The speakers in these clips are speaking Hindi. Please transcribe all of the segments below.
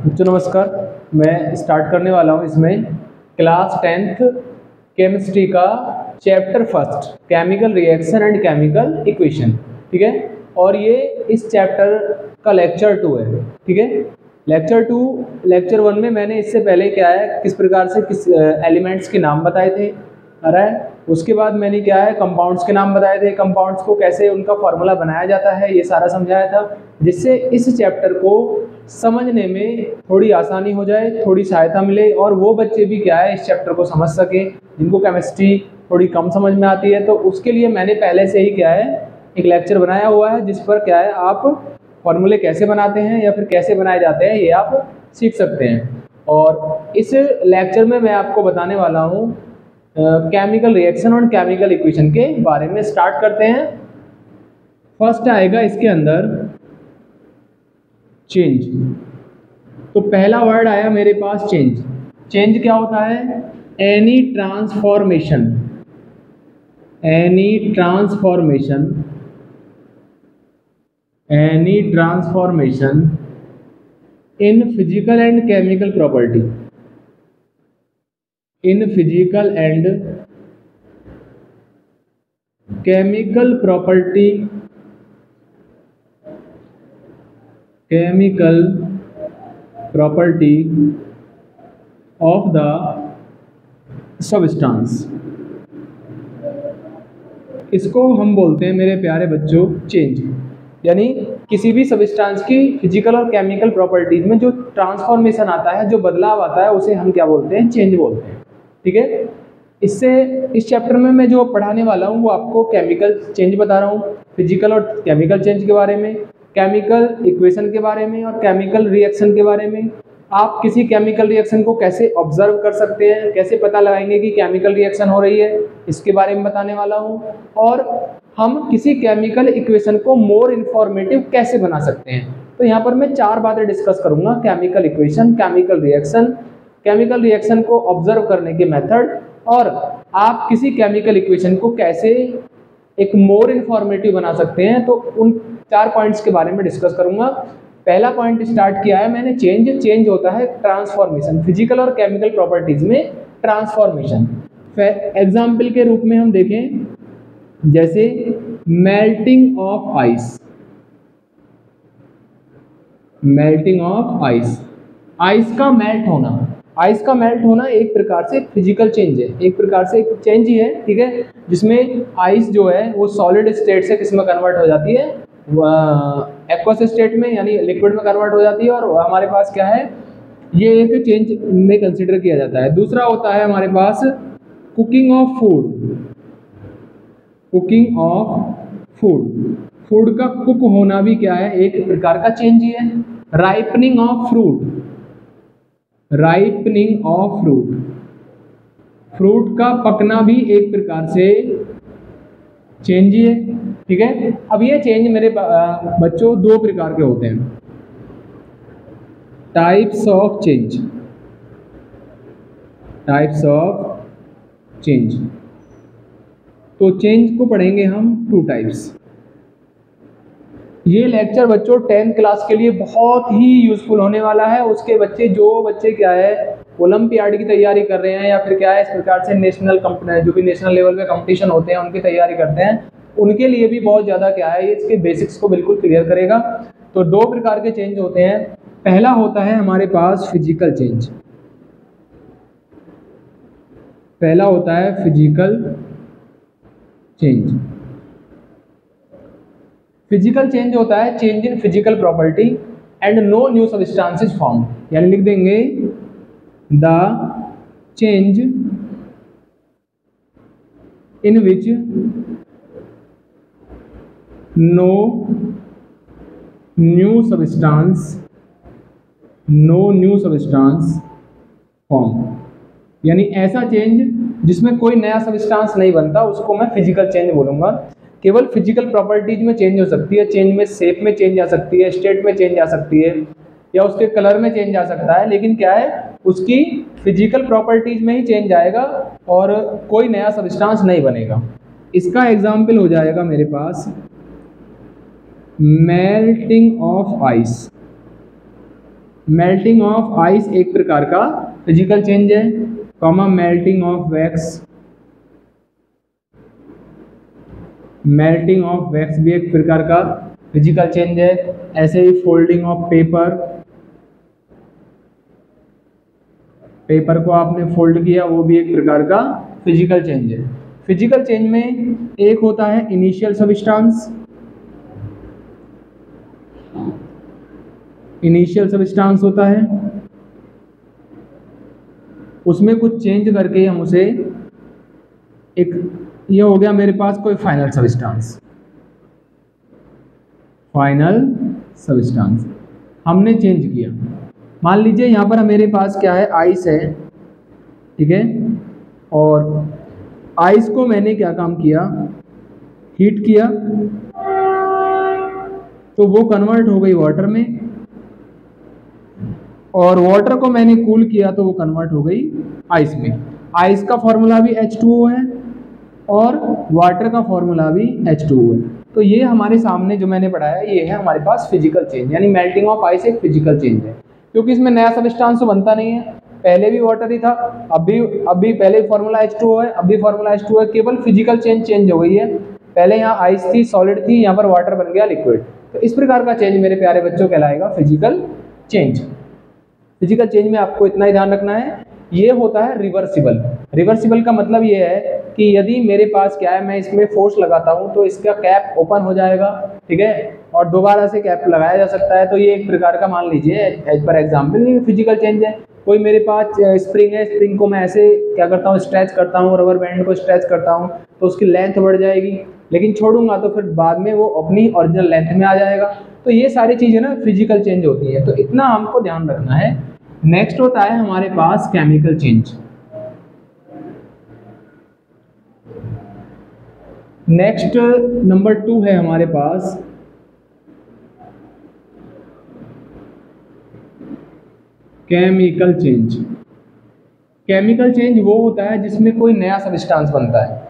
बच्चों नमस्कार। मैं स्टार्ट करने वाला हूँ इसमें क्लास 10th केमिस्ट्री का chapter first chemical reaction and chemical equation. ठीक है, और ये इस चैप्टर का लेक्चर 2 है। ठीक है, लेक्चर 1 में मैंने इससे पहले क्या है किस प्रकार से किस एलिमेंट्स के नाम बताए थे, उसके बाद मैंने क्या है कंपाउंड्स के नाम बताए थे, कंपाउंड्स को कैसे उनका फॉर्मूला बनाया जाता है ये सारा समझाया था, जिससे इस चैप्टर को समझने में थोड़ी आसानी हो जाए, थोड़ी सहायता मिले और वो बच्चे भी क्या है इस चैप्टर को समझ सके जिनको केमिस्ट्री थोड़ी कम समझ में आती है। तो उसके लिए मैंने पहले से ही क्या है एक लेक्चर बनाया हुआ है जिस पर क्या है आप फॉर्मूले कैसे बनाते हैं या फिर कैसे बनाए जाते हैं ये आप सीख सकते हैं। और इस लेक्चर में मैं आपको बताने वाला हूँ केमिकल रिएक्शन और केमिकल इक्वेशन के बारे में। स्टार्ट करते हैं। फर्स्ट आएगा इसके अंदर चेंज। तो पहला वर्ड आया मेरे पास चेंज। चेंज क्या होता है? Any transformation in physical and chemical property, in physical and chemical property of the substance. इसको हम बोलते हैं मेरे प्यारे बच्चों चेंज। यानी किसी भी सब्सटेंस की फिजिकल और केमिकल प्रॉपर्टीज में जो ट्रांसफॉर्मेशन आता है, जो बदलाव आता है, उसे हम क्या बोलते हैं? चेंज बोलते हैं। ठीक है, इससे इस चैप्टर में मैं जो पढ़ाने वाला हूँ वो आपको केमिकल चेंज बता रहा हूँ, फिजिकल और केमिकल चेंज के बारे में, केमिकल इक्वेशन के बारे में और केमिकल रिएक्शन के बारे में। आप किसी केमिकल रिएक्शन को कैसे ऑब्जर्व कर सकते हैं, कैसे पता लगाएंगे कि केमिकल रिएक्शन हो रही है, इसके बारे में बताने वाला हूँ। और हम किसी केमिकल इक्वेशन को मोर इन्फॉर्मेटिव कैसे बना सकते हैं। तो यहाँ पर मैं 4 बातें डिस्कस करूँगा: केमिकल इक्वेशन, केमिकल रिएक्शन को ऑब्जर्व करने के मेथड, और आप किसी केमिकल इक्वेशन को कैसे एक मोर इन्फॉर्मेटिव बना सकते हैं। तो उन 4 पॉइंट्स के बारे में डिस्कस करूंगा। पहला पॉइंट स्टार्ट किया है मैंने चेंज होता है ट्रांसफॉर्मेशन, फिजिकल और केमिकल प्रॉपर्टीज में ट्रांसफॉर्मेशन। एग्जाम्पल के रूप में हम देखें जैसे मेल्टिंग ऑफ आइस, आइस का मेल्ट होना एक प्रकार से फिजिकल चेंज है, एक प्रकार से एक चेंज ही है। ठीक है, जिसमें आइस जो है वो सॉलिड स्टेट से किस में कन्वर्ट हो जाती है? एक्वस स्टेट में, यानी लिक्विड में कन्वर्ट हो जाती है। और हमारे पास क्या है, ये एक चेंज में कंसिडर किया जाता है। दूसरा होता है हमारे पास कुकिंग ऑफ फूड का कुक होना भी क्या है? एक प्रकार का चेंज ही है। राइपनिंग ऑफ फ्रूट का पकना भी एक प्रकार से चेंज ही है। ठीक है, अब ये चेंज मेरे बच्चों 2 प्रकार के होते हैं, टाइप्स ऑफ चेंज। तो चेंज को पढ़ेंगे हम 2 टाइप्स। ये लेक्चर बच्चों 10th क्लास के लिए बहुत ही यूजफुल होने वाला है। उसके जो बच्चे क्या है ओलंपियाड की तैयारी कर रहे हैं या फिर क्या है इस प्रकार से नेशनल जो भी नेशनल लेवल पे कंपटीशन होते हैं उनकी तैयारी करते हैं, उनके लिए भी बहुत ज़्यादा क्या है इसके बेसिक्स को बिल्कुल क्लियर करेगा। तो 2 प्रकार के चेंज होते हैं। पहला होता है हमारे पास फिजिकल चेंज। फिजिकल चेंज होता है change in physical property and no new substances form. यानी लिख देंगे the change in which no new substance form. यानी ऐसा चेंज जिसमें कोई नया सब्सटेंस नहीं बनता उसको मैं फिजिकल चेंज बोलूँगा। केवल फिजिकल प्रॉपर्टीज में चेंज हो सकती है, चेंज में शेप में चेंज आ सकती है, स्टेट में चेंज आ सकती है, या उसके कलर में चेंज आ सकता है, लेकिन क्या है उसकी फिजिकल प्रॉपर्टीज में ही चेंज आएगा और कोई नया सब्सटेंस नहीं बनेगा। इसका एग्जाम्पल हो जाएगा मेरे पास melting of ice. Melting of ice एक प्रकार का फिजिकल चेंज है, comma melting of wax, melting of wax भी एक प्रकार का फिजिकल चेंज है। ऐसे ही फोल्डिंग ऑफ पेपर, पेपर को आपने फोल्ड किया वो भी एक प्रकार का फिजिकल चेंज है। फिजिकल चेंज में एक होता है इनिशियल सब्सटेंस, इनिशियल सब्सटेंस होता है, उसमें कुछ चेंज करके हम उसे एक, ये हो गया मेरे पास कोई फाइनल सब्सटेंस, फाइनल सब्सटेंस हमने चेंज किया। मान लीजिए यहाँ पर मेरे पास क्या है, आइस है, ठीक है, और आइस को मैंने क्या काम किया, हीट किया, तो वो कन्वर्ट हो गई वाटर में, और वाटर को मैंने कूल किया तो वो कन्वर्ट हो गई आइस में। आइस का फॉर्मूला भी H2O है और वाटर का फॉर्मूला भी H2O है। तो ये हमारे सामने जो मैंने पढ़ाया ये है हमारे पास फिजिकल चेंज, यानी मेल्टिंग ऑफ आइस एक फिजिकल चेंज है, क्योंकि इसमें नया सब्सटेंस तो बनता नहीं है, पहले भी वाटर ही था, अभी पहले फॉर्मूला H2O है, अभी फॉर्मूला H2O है, केवल फिजिकल चेंज हो गई है। पहले यहाँ आइस थी, सॉलिड थी, यहाँ पर वाटर बन गया लिक्विड। तो इस प्रकार का चेंज मेरे प्यारे बच्चों कहलाएगा फिजिकल चेंज। फिजिकल चेंज में आपको इतना ही ध्यान रखना है, ये होता है रिवर्सिबल। रिवर्सिबल का मतलब ये है कि यदि मेरे पास क्या है, मैं इसमें फोर्स लगाता हूँ तो इसका कैप ओपन हो जाएगा, ठीक है, और दोबारा से कैप लगाया जा सकता है। तो ये एक प्रकार का मान लीजिए एज पर एग्जाम्पल ये फिजिकल चेंज है। कोई मेरे पास स्प्रिंग है, स्प्रिंग को मैं ऐसे क्या करता हूँ, स्ट्रेच करता हूँ, रबर बैंड को स्ट्रेच करता हूँ तो उसकी लेंथ बढ़ जाएगी, लेकिन छोड़ूंगा तो फिर बाद में वो अपनी ओरिजिनल लेंथ में आ जाएगा। तो ये सारी चीज़ें ना फिजिकल चेंज होती है, तो इतना हमको ध्यान रखना है। नेक्स्ट होता है हमारे पास केमिकल चेंज। नेक्स्ट नंबर 2 है हमारे पास केमिकल चेंज। केमिकल चेंज वो होता है जिसमें कोई नया सब्सटेंस बनता है,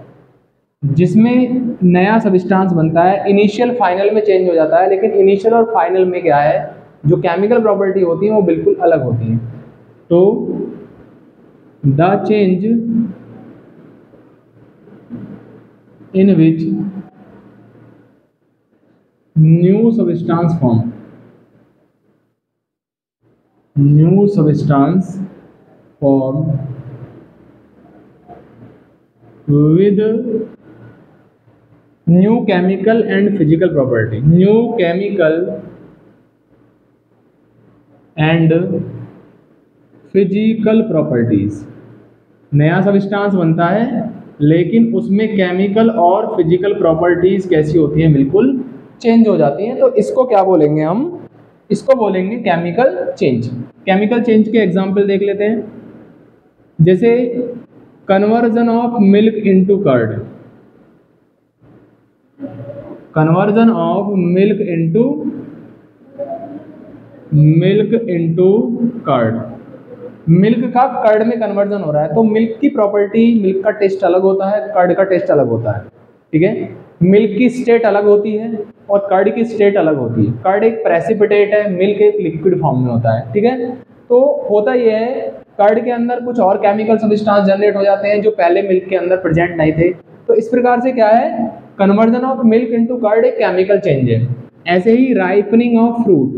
जिसमें नया सब्सटेंस बनता है, इनिशियल फाइनल में चेंज हो जाता है, लेकिन इनिशियल और फाइनल में क्या है, जो केमिकल प्रॉपर्टी होती है वो बिल्कुल अलग होती है। तो the change in which new substance form, new substance form with new chemical and physical property, new chemical and physical properties. नया सब्सटेंस बनता है लेकिन उसमें केमिकल और फिजिकल प्रॉपर्टीज कैसी होती हैं, बिल्कुल चेंज हो जाती हैं। तो इसको क्या बोलेंगे हम, इसको बोलेंगे केमिकल चेंज। केमिकल चेंज के एग्जांपल देख लेते हैं, जैसे conversion of milk into curd, conversion of milk into curd. Milk का कर्ड में कन्वर्जन हो रहा है, तो मिल्क की प्रॉपर्टी, मिल्क का टेस्ट अलग होता है, कर्ड का टेस्ट अलग होता है, ठीक है। मिल्क की स्टेट अलग होती है और कर्ड की स्टेट अलग होती है। कर्ड एक प्रेसिपिटेट है, मिल्क एक लिक्विड फॉर्म में होता है, ठीक है। तो होता यह है, कर्ड के अंदर कुछ और केमिकल सब्सटेंस जनरेट हो जाते हैं जो पहले मिल्क के अंदर प्रेजेंट नहीं थे। तो इस प्रकार से क्या है, conversion of milk into curd एक केमिकल चेंज है। ऐसे ही राइपनिंग ऑफ फ्रूट,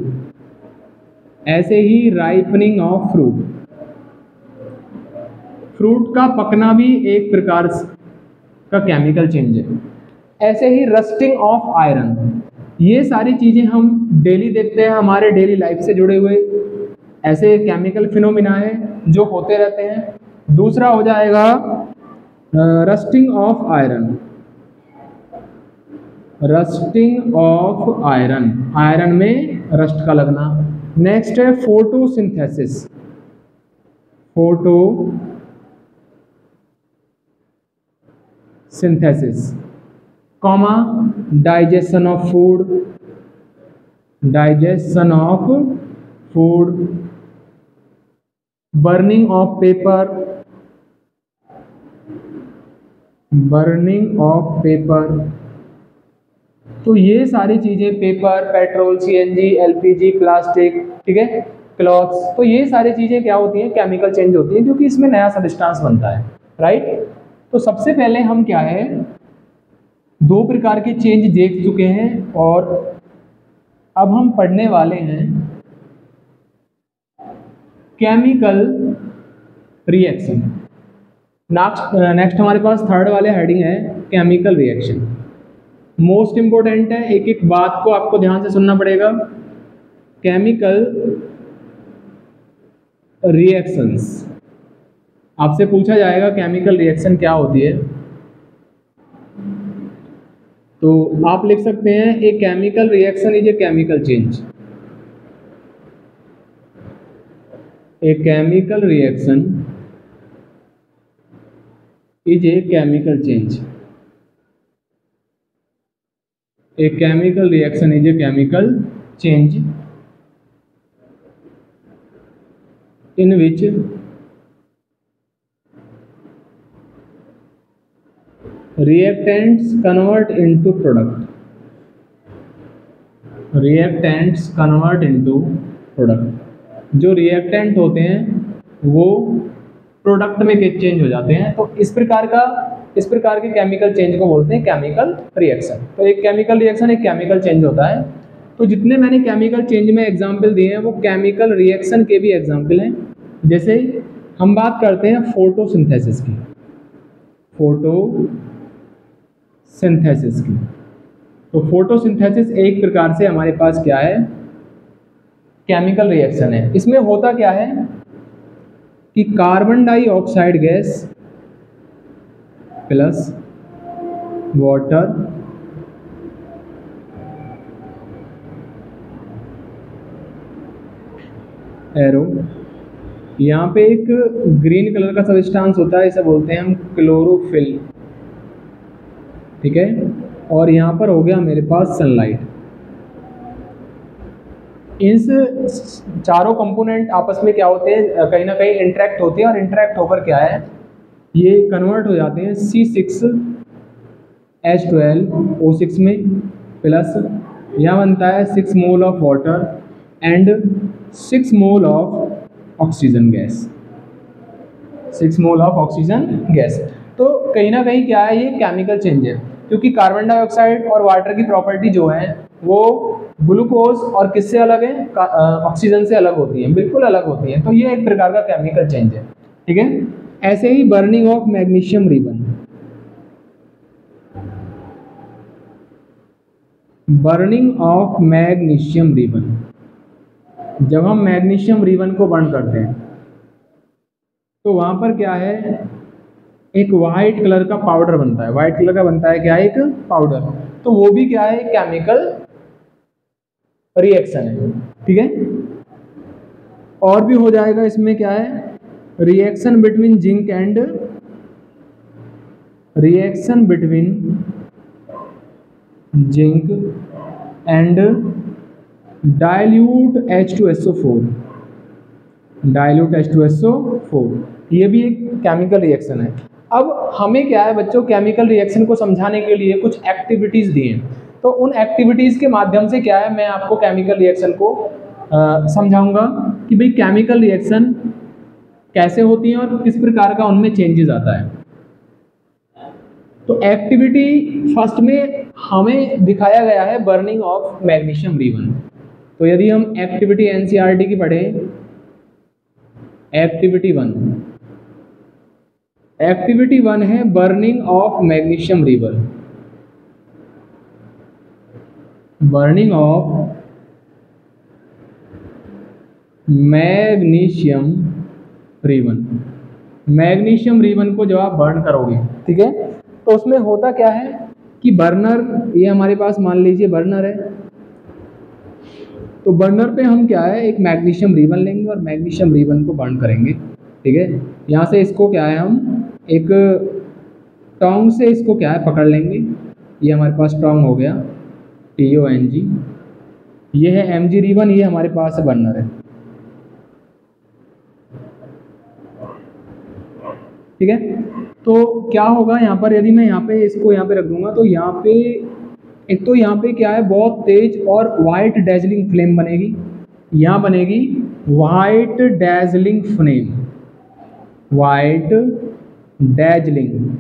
ऐसे ही राइपनिंग ऑफ फ्रूट, फ्रूट का पकना भी एक प्रकार का केमिकल चेंज है। ऐसे ही रस्टिंग ऑफ आयरन, ये सारी चीजें हम डेली देखते हैं, हमारे डेली लाइफ से जुड़े हुए ऐसे केमिकल फिनोमिना है जो होते रहते हैं। दूसरा हो जाएगा rusting of iron, rusting of iron, iron में रस्ट का लगना। नेक्स्ट है photosynthesis, photosynthesis, comma digestion of food, digestion of food, burning of paper, burning of paper. तो ये सारी चीजें, paper, petrol, CNG, LPG, plastic, ठीक है, क्लॉथ्स। तो ये सारी चीज़ें क्या होती हैं, केमिकल चेंज होती हैं, क्योंकि इसमें नया सब्सटेंस बनता है, राइट। तो सबसे पहले हम क्या है, दो प्रकार के चेंज देख चुके हैं और अब हम पढ़ने वाले हैं केमिकल रिएक्शन। नेक्स्ट हमारे पास थर्ड वाले हेडिंग है केमिकल रिएक्शन। मोस्ट इंपॉर्टेंट है, एक एक बात को आपको ध्यान से सुनना पड़ेगा। केमिकल रिएक्शंस, आपसे पूछा जाएगा केमिकल रिएक्शन क्या होती है, तो आप लिख सकते हैं ए chemical reaction is a chemical change. A chemical reaction is a chemical change. A chemical reaction is a chemical change in which reactants convert into product. Reactants convert into product. जो रिएक्टेंट होते हैं वो प्रोडक्ट में चेंज हो जाते हैं। तो इस प्रकार के केमिकल चेंज को बोलते हैं केमिकल रिएक्शन। तो एक केमिकल रिएक्शन एक केमिकल चेंज होता है। तो जितने मैंने केमिकल चेंज में एग्जाम्पल दिए हैं वो केमिकल रिएक्शन के भी एग्जाम्पल हैं। जैसे हम बात करते हैं फोटोसिंथेसिस की, फोटोसिंथेसिस की। तो फोटोसिंथेसिस एक प्रकार से हमारे पास क्या है, केमिकल रिएक्शन है। इसमें होता क्या है कि carbon dioxide gas plus water arrow, यहाँ पे एक ग्रीन कलर का सब्सटेंस होता है, इसे बोलते हैं हम क्लोरोफिल, ठीक है। और यहाँ पर हो गया मेरे पास सनलाइट। इस चारों कंपोनेंट आपस में क्या होते हैं, कहीं ना कहीं इंटरेक्ट होते हैं और इंटरेक्ट होकर क्या है, ये कन्वर्ट हो जाते हैं C6H12O6 में, प्लस यहाँ बनता है 6 mole of water and 6 mole of oxygen gas, 6 mole of oxygen gas. तो कहीं ना कहीं क्या है, ये केमिकल चेंज है, क्योंकि कार्बन डाइऑक्साइड और वाटर की प्रॉपर्टी जो है वो ग्लूकोज और किससे अलग है, ऑक्सीजन से अलग होती है, बिल्कुल अलग होती है। तो ये एक प्रकार का केमिकल चेंज है, ठीक है। ऐसे ही burning of magnesium ribbon, burning of magnesium ribbon, जब हम मैग्नीशियम रिबन को बर्न करते हैं तो वहां पर क्या है, एक वाइट कलर का पाउडर बनता है, वाइट कलर का बनता है क्या, एक पाउडर। तो वो भी क्या है, केमिकल रिएक्शन है, ठीक है। और भी हो जाएगा इसमें क्या है, reaction between zinc and, reaction between zinc and dilute H2SO4, dilute H2SO4, ये भी एक केमिकल रिएक्शन है। अब हमें क्या है बच्चों, केमिकल रिएक्शन को समझाने के लिए कुछ एक्टिविटीज़ दी हैं, तो उन एक्टिविटीज़ के माध्यम से क्या है, मैं आपको केमिकल रिएक्शन को समझाऊंगा कि भाई केमिकल रिएक्शन कैसे होती हैं और किस प्रकार का उनमें चेंजेस आता है। तो एक्टिविटी फर्स्ट में हमें दिखाया गया है बर्निंग ऑफ मैग्नीशियम रिबन। तो यदि हम एक्टिविटी NCERT की पढ़ें, एक्टिविटी 1 है burning of magnesium ribbon, burning of magnesium ribbon. Magnesium ribbon को जब आप बर्न करोगे, ठीक है, तो उसमें होता क्या है कि बर्नर, ये हमारे पास मान लीजिए बर्नर है, तो बर्नर पे हम क्या है, एक मैग्नीशियम रिबन लेंगे और मैग्नीशियम रिबन को बर्न करेंगे, ठीक है। यहाँ से इसको क्या है, हम एक टोंग से इसको क्या है पकड़ लेंगे, ये हमारे पास टोंग हो गया, TONG, ये है MG रिबन, ये हमारे पास बर्नर है, ठीक है। तो क्या होगा यहाँ पर, यदि मैं यहाँ पे इसको यहाँ पे रख दूंगा तो यहाँ पे एक तो यहाँ पे क्या है, बहुत तेज और वाइट डेजलिंग फ्लेम बनेगी, यहाँ बनेगी white dazzling flame, white dazzling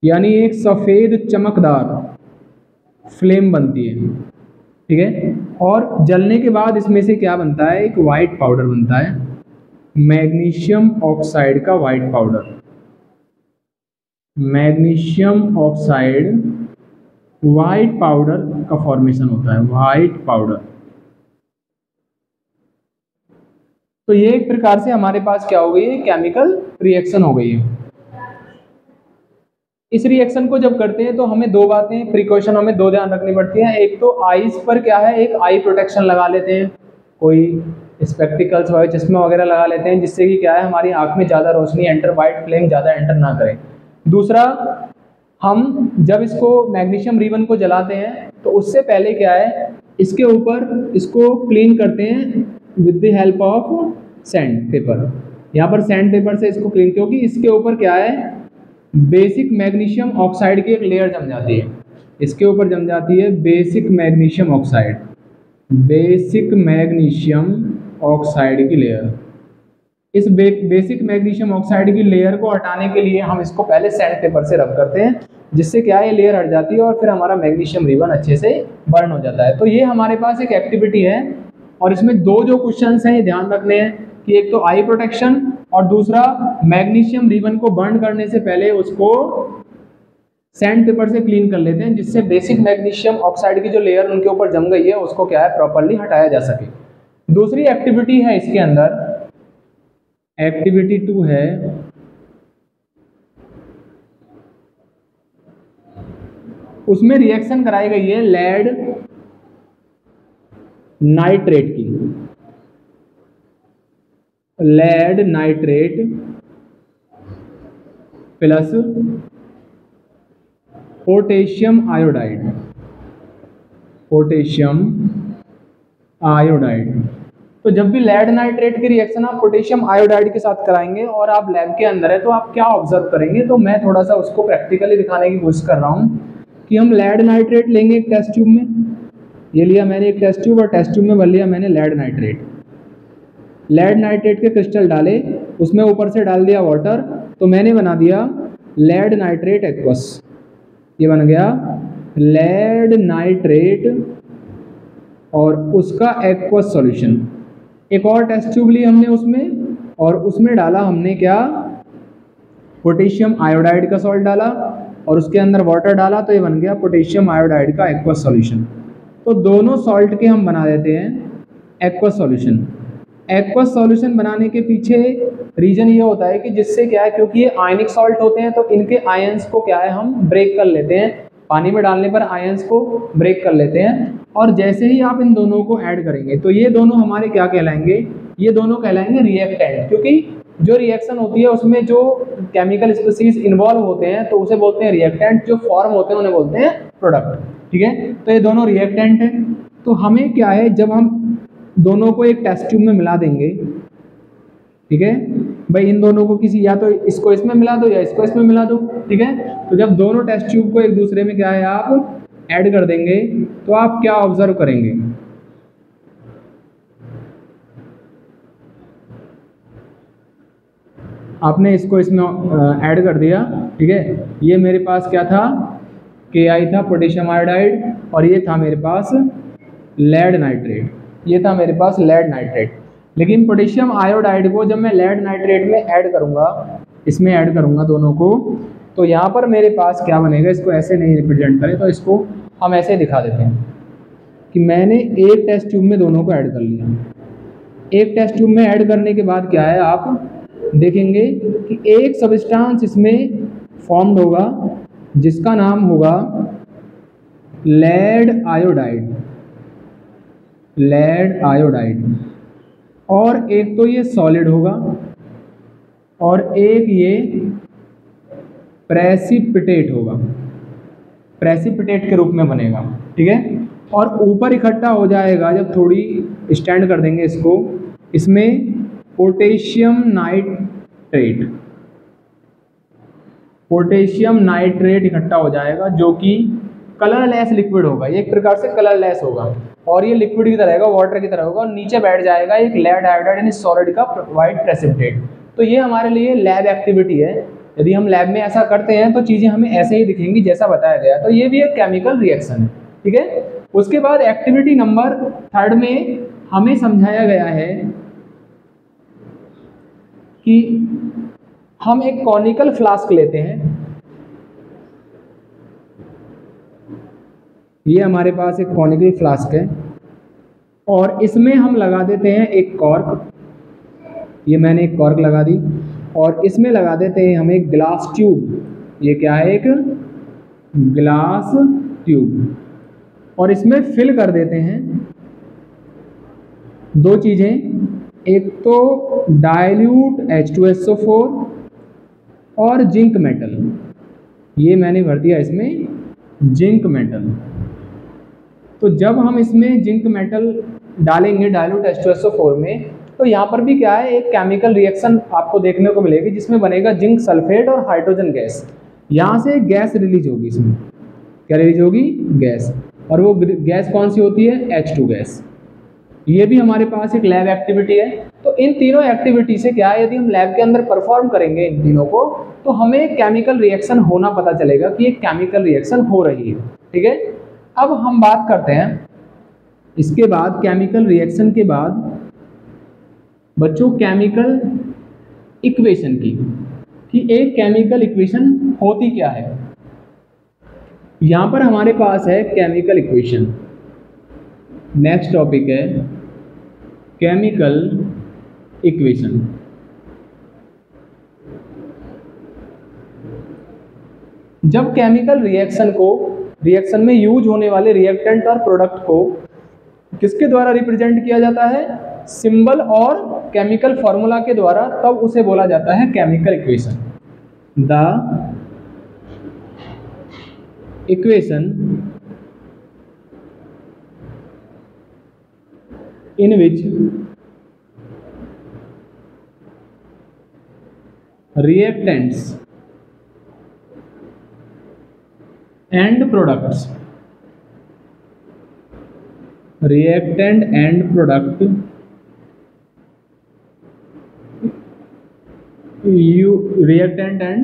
यानी एक सफ़ेद चमकदार फ्लेम बनती है, ठीक है। और जलने के बाद इसमें से क्या बनता है, एक वाइट पाउडर बनता है, मैग्नीशियम ऑक्साइड का white powder, magnesium oxide white powder का फॉर्मेशन होता है, वाइट पाउडर। तो ये एक प्रकार से हमारे पास क्या हो गई है, केमिकल रिएक्शन हो गई है। इस रिएक्शन को जब करते हैं तो हमें दो बातें प्रिकॉशन हमें दो ध्यान रखनी पड़ती हैं। एक तो आईज पर क्या है, एक आई प्रोटेक्शन लगा लेते हैं, कोई स्पेक्टिकल्स वगैरह चश्मा वगैरह लगा लेते हैं, जिससे कि क्या है हमारी आंख में ज़्यादा रोशनी एंटर, वाइट फ्लेम ज़्यादा एंटर ना करे। दूसरा, हम जब इसको मैग्नीशियम रिबन को जलाते हैं तो उससे पहले क्या है, इसके ऊपर इसको क्लीन करते हैं with the help of sand paper. यहाँ पर सैंड पेपर से इसको क्लीन, क्योंकि इसके ऊपर क्या है, बेसिक मैग्नीशियम ऑक्साइड की एक लेयर जम जाती है, इसके ऊपर जम जाती है basic magnesium oxide, basic magnesium oxide की लेयर। इस बेसिक मैग्नीशियम ऑक्साइड की लेयर को हटाने के लिए हम इसको पहले सैंड पेपर से रब करते हैं, जिससे क्या है ये लेयर हट जाती है और फिर हमारा मैग्नीशियम रिबन अच्छे से बर्न हो जाता है। तो ये हमारे पास एक एक्टिविटी है और इसमें दो जो क्वेश्चंस हैं ये ध्यान रखने हैं कि एक तो आई प्रोटेक्शन और दूसरा मैग्नीशियम रिबन को बर्न करने से पहले उसको सैंड पेपर से क्लीन कर लेते हैं, जिससे बेसिक मैग्नीशियम ऑक्साइड की जो लेयर उनके ऊपर जम गई है उसको क्या है प्रॉपर्ली हटाया जा सके। दूसरी एक्टिविटी है इसके अंदर, एक्टिविटी 2 है उसमें रिएक्शन कराई गई है लेड नाइट्रेट की, lead nitrate plus potassium iodide, potassium iodide. तो जब भी लेड नाइट्रेट की रिएक्शन आप पोटेशियम आयोडाइड के साथ कराएंगे और आप लैब के अंदर है तो आप क्या ऑब्जर्व करेंगे, तो मैं थोड़ा सा उसको प्रैक्टिकली दिखाने की कोशिश कर रहा हूँ कि हम लेड नाइट्रेट लेंगे एक टेस्ट ट्यूब में, ये लिया मैंने एक टेस्ट ट्यूब और टेस्ट ट्यूब में भर लिया मैंने लेड नाइट्रेट, लेड नाइट्रेट के क्रिस्टल डाले, उसमें ऊपर से डाल दिया वाटर, तो मैंने बना दिया लेड नाइट्रेट एक्वस, ये बन गया लेड नाइट्रेट और उसका एक्वस सॉल्यूशन। एक और टेस्ट ट्यूब ली हमने उसमें और उसमें डाला हमने क्या, पोटेशियम आयोडाइड का सॉल्ट डाला और उसके अंदर वाटर डाला, तो ये बन गया पोटेशियम आयोडाइड का एक्वस सॉल्यूशन। तो दोनों सॉल्ट के हम बना देते हैं एक्वस सॉल्यूशन। एक्वस सॉल्यूशन बनाने के पीछे रीजन ये होता है कि जिससे क्या है, क्योंकि ये आयनिक सॉल्ट होते हैं तो इनके आयंस को क्या है हम ब्रेक कर लेते हैं, पानी में डालने पर आयंस को ब्रेक कर लेते हैं। और जैसे ही आप इन दोनों को ऐड करेंगे तो ये दोनों हमारे क्या कहलाएंगे, ये दोनों कहलाएंगे रिएक्टेंट, क्योंकि जो रिएक्शन होती है उसमें जो केमिकल स्पीसीज इन्वॉल्व होते हैं तो उसे बोलते हैं रिएक्टेंट, जो फॉर्म होते हैं उन्हें बोलते हैं प्रोडक्ट, ठीक है। तो ये दोनों रिएक्टेंट हैं। तो हमें क्या है, जब हम दोनों को एक टेस्ट ट्यूब में मिला देंगे, ठीक है भाई, इन दोनों को किसी या तो इसको इसमें मिला दो या इसको इसमें मिला दो, ठीक है। तो जब दोनों टेस्ट ट्यूब को एक दूसरे में क्या है आप ऐड कर देंगे तो आप क्या ऑब्जर्व करेंगे, आपने इसको इसमें ऐड कर दिया, ठीक है। ये मेरे पास क्या था, KI था पोटेशियम आयोडाइड और ये था मेरे पास लेड नाइट्रेट, ये था मेरे पास लेड नाइट्रेट। लेकिन पोटेशियम आयोडाइड को जब मैं लेड नाइट्रेट में ऐड करूँगा, इसमें ऐड करूँगा दोनों को, तो यहाँ पर मेरे पास क्या बनेगा, इसको ऐसे नहीं रिप्रेजेंट करें तो इसको हम ऐसे दिखा देते हैं कि मैंने एक टेस्ट ट्यूब में दोनों को ऐड कर लिया। एक टेस्ट ट्यूब में ऐड करने के बाद क्या है, आप देखेंगे कि एक सब्सटेंस इसमें फॉर्म्ड होगा जिसका नाम होगा लेड आयोडाइड, लेड आयोडाइड। और एक तो ये सॉलिड होगा और एक ये प्रेसिपिटेट होगा, प्रेसिपिटेट के रूप में बनेगा, ठीक है। और ऊपर इकट्ठा हो जाएगा, जब थोड़ी स्टैंड कर देंगे इसको, इसमें पोटेशियम नाइट्रेट, पोटेशियम नाइट्रेट इकट्ठा हो जाएगा जो कि कलरलेस लिक्विड होगा, एक प्रकार से कलरलेस होगा। और ये लिक्विड की तरह होगा, वाटर की तरह होगा, और नीचे बैठ जाएगा एक लेड हाइड्राइड यानी सॉलिड का वाइट प्रेसिपिटेट। तो ये हमारे लिए लैब एक्टिविटी है। यदि हम लैब में ऐसा करते हैं तो चीज़ें हमें ऐसे ही दिखेंगी जैसा बताया गया। तो ये भी एक केमिकल रिएक्शन है, ठीक है। उसके बाद एक्टिविटी नंबर 3 में हमें समझाया गया है कि हम एक कॉनिकल फ्लास्क लेते हैं। ये हमारे पास एक कॉनिकल फ्लास्क है और इसमें हम लगा देते हैं एक कॉर्क। ये मैंने एक कॉर्क लगा दी और इसमें लगा देते हैं हम एक ग्लास ट्यूब। ये क्या है? एक ग्लास ट्यूब। और इसमें फिल कर देते हैं 2 चीज़ें, एक तो डाइल्यूट H2SO4 और जिंक मेटल। ये मैंने भर दिया इसमें जिंक मेटल। तो जब हम इसमें जिंक मेटल डालेंगे डाइल्यूट H2SO4 में, तो यहाँ पर भी क्या है, एक केमिकल रिएक्शन आपको देखने को मिलेगी जिसमें बनेगा जिंक सल्फेट और हाइड्रोजन गैस। यहाँ से गैस रिलीज होगी, इसमें क्या रिलीज होगी? गैस। और वो गैस कौन सी होती है? H2 gas. ये भी हमारे पास एक लैब एक्टिविटी है। तो इन तीनों एक्टिविटी से क्या है, यदि हम लैब के अंदर परफॉर्म करेंगे इन तीनों को, तो हमें केमिकल रिएक्शन होना पता चलेगा कि एक केमिकल रिएक्शन हो रही है, ठीक है। अब हम बात करते हैं इसके बाद केमिकल रिएक्शन के बाद बच्चों केमिकल इक्वेशन की, कि एक केमिकल इक्वेशन होती क्या है। यहां पर हमारे पास है केमिकल इक्वेशन। नेक्स्ट टॉपिक है केमिकल इक्वेशन। जब केमिकल रिएक्शन में यूज होने वाले रिएक्टेंट और प्रोडक्ट को किसके द्वारा रिप्रेजेंट किया जाता है? सिंबल और केमिकल फॉर्मूला के द्वारा, तब उसे बोला जाता है chemical equation. The equation in which reactants and products, reactant and product reactant and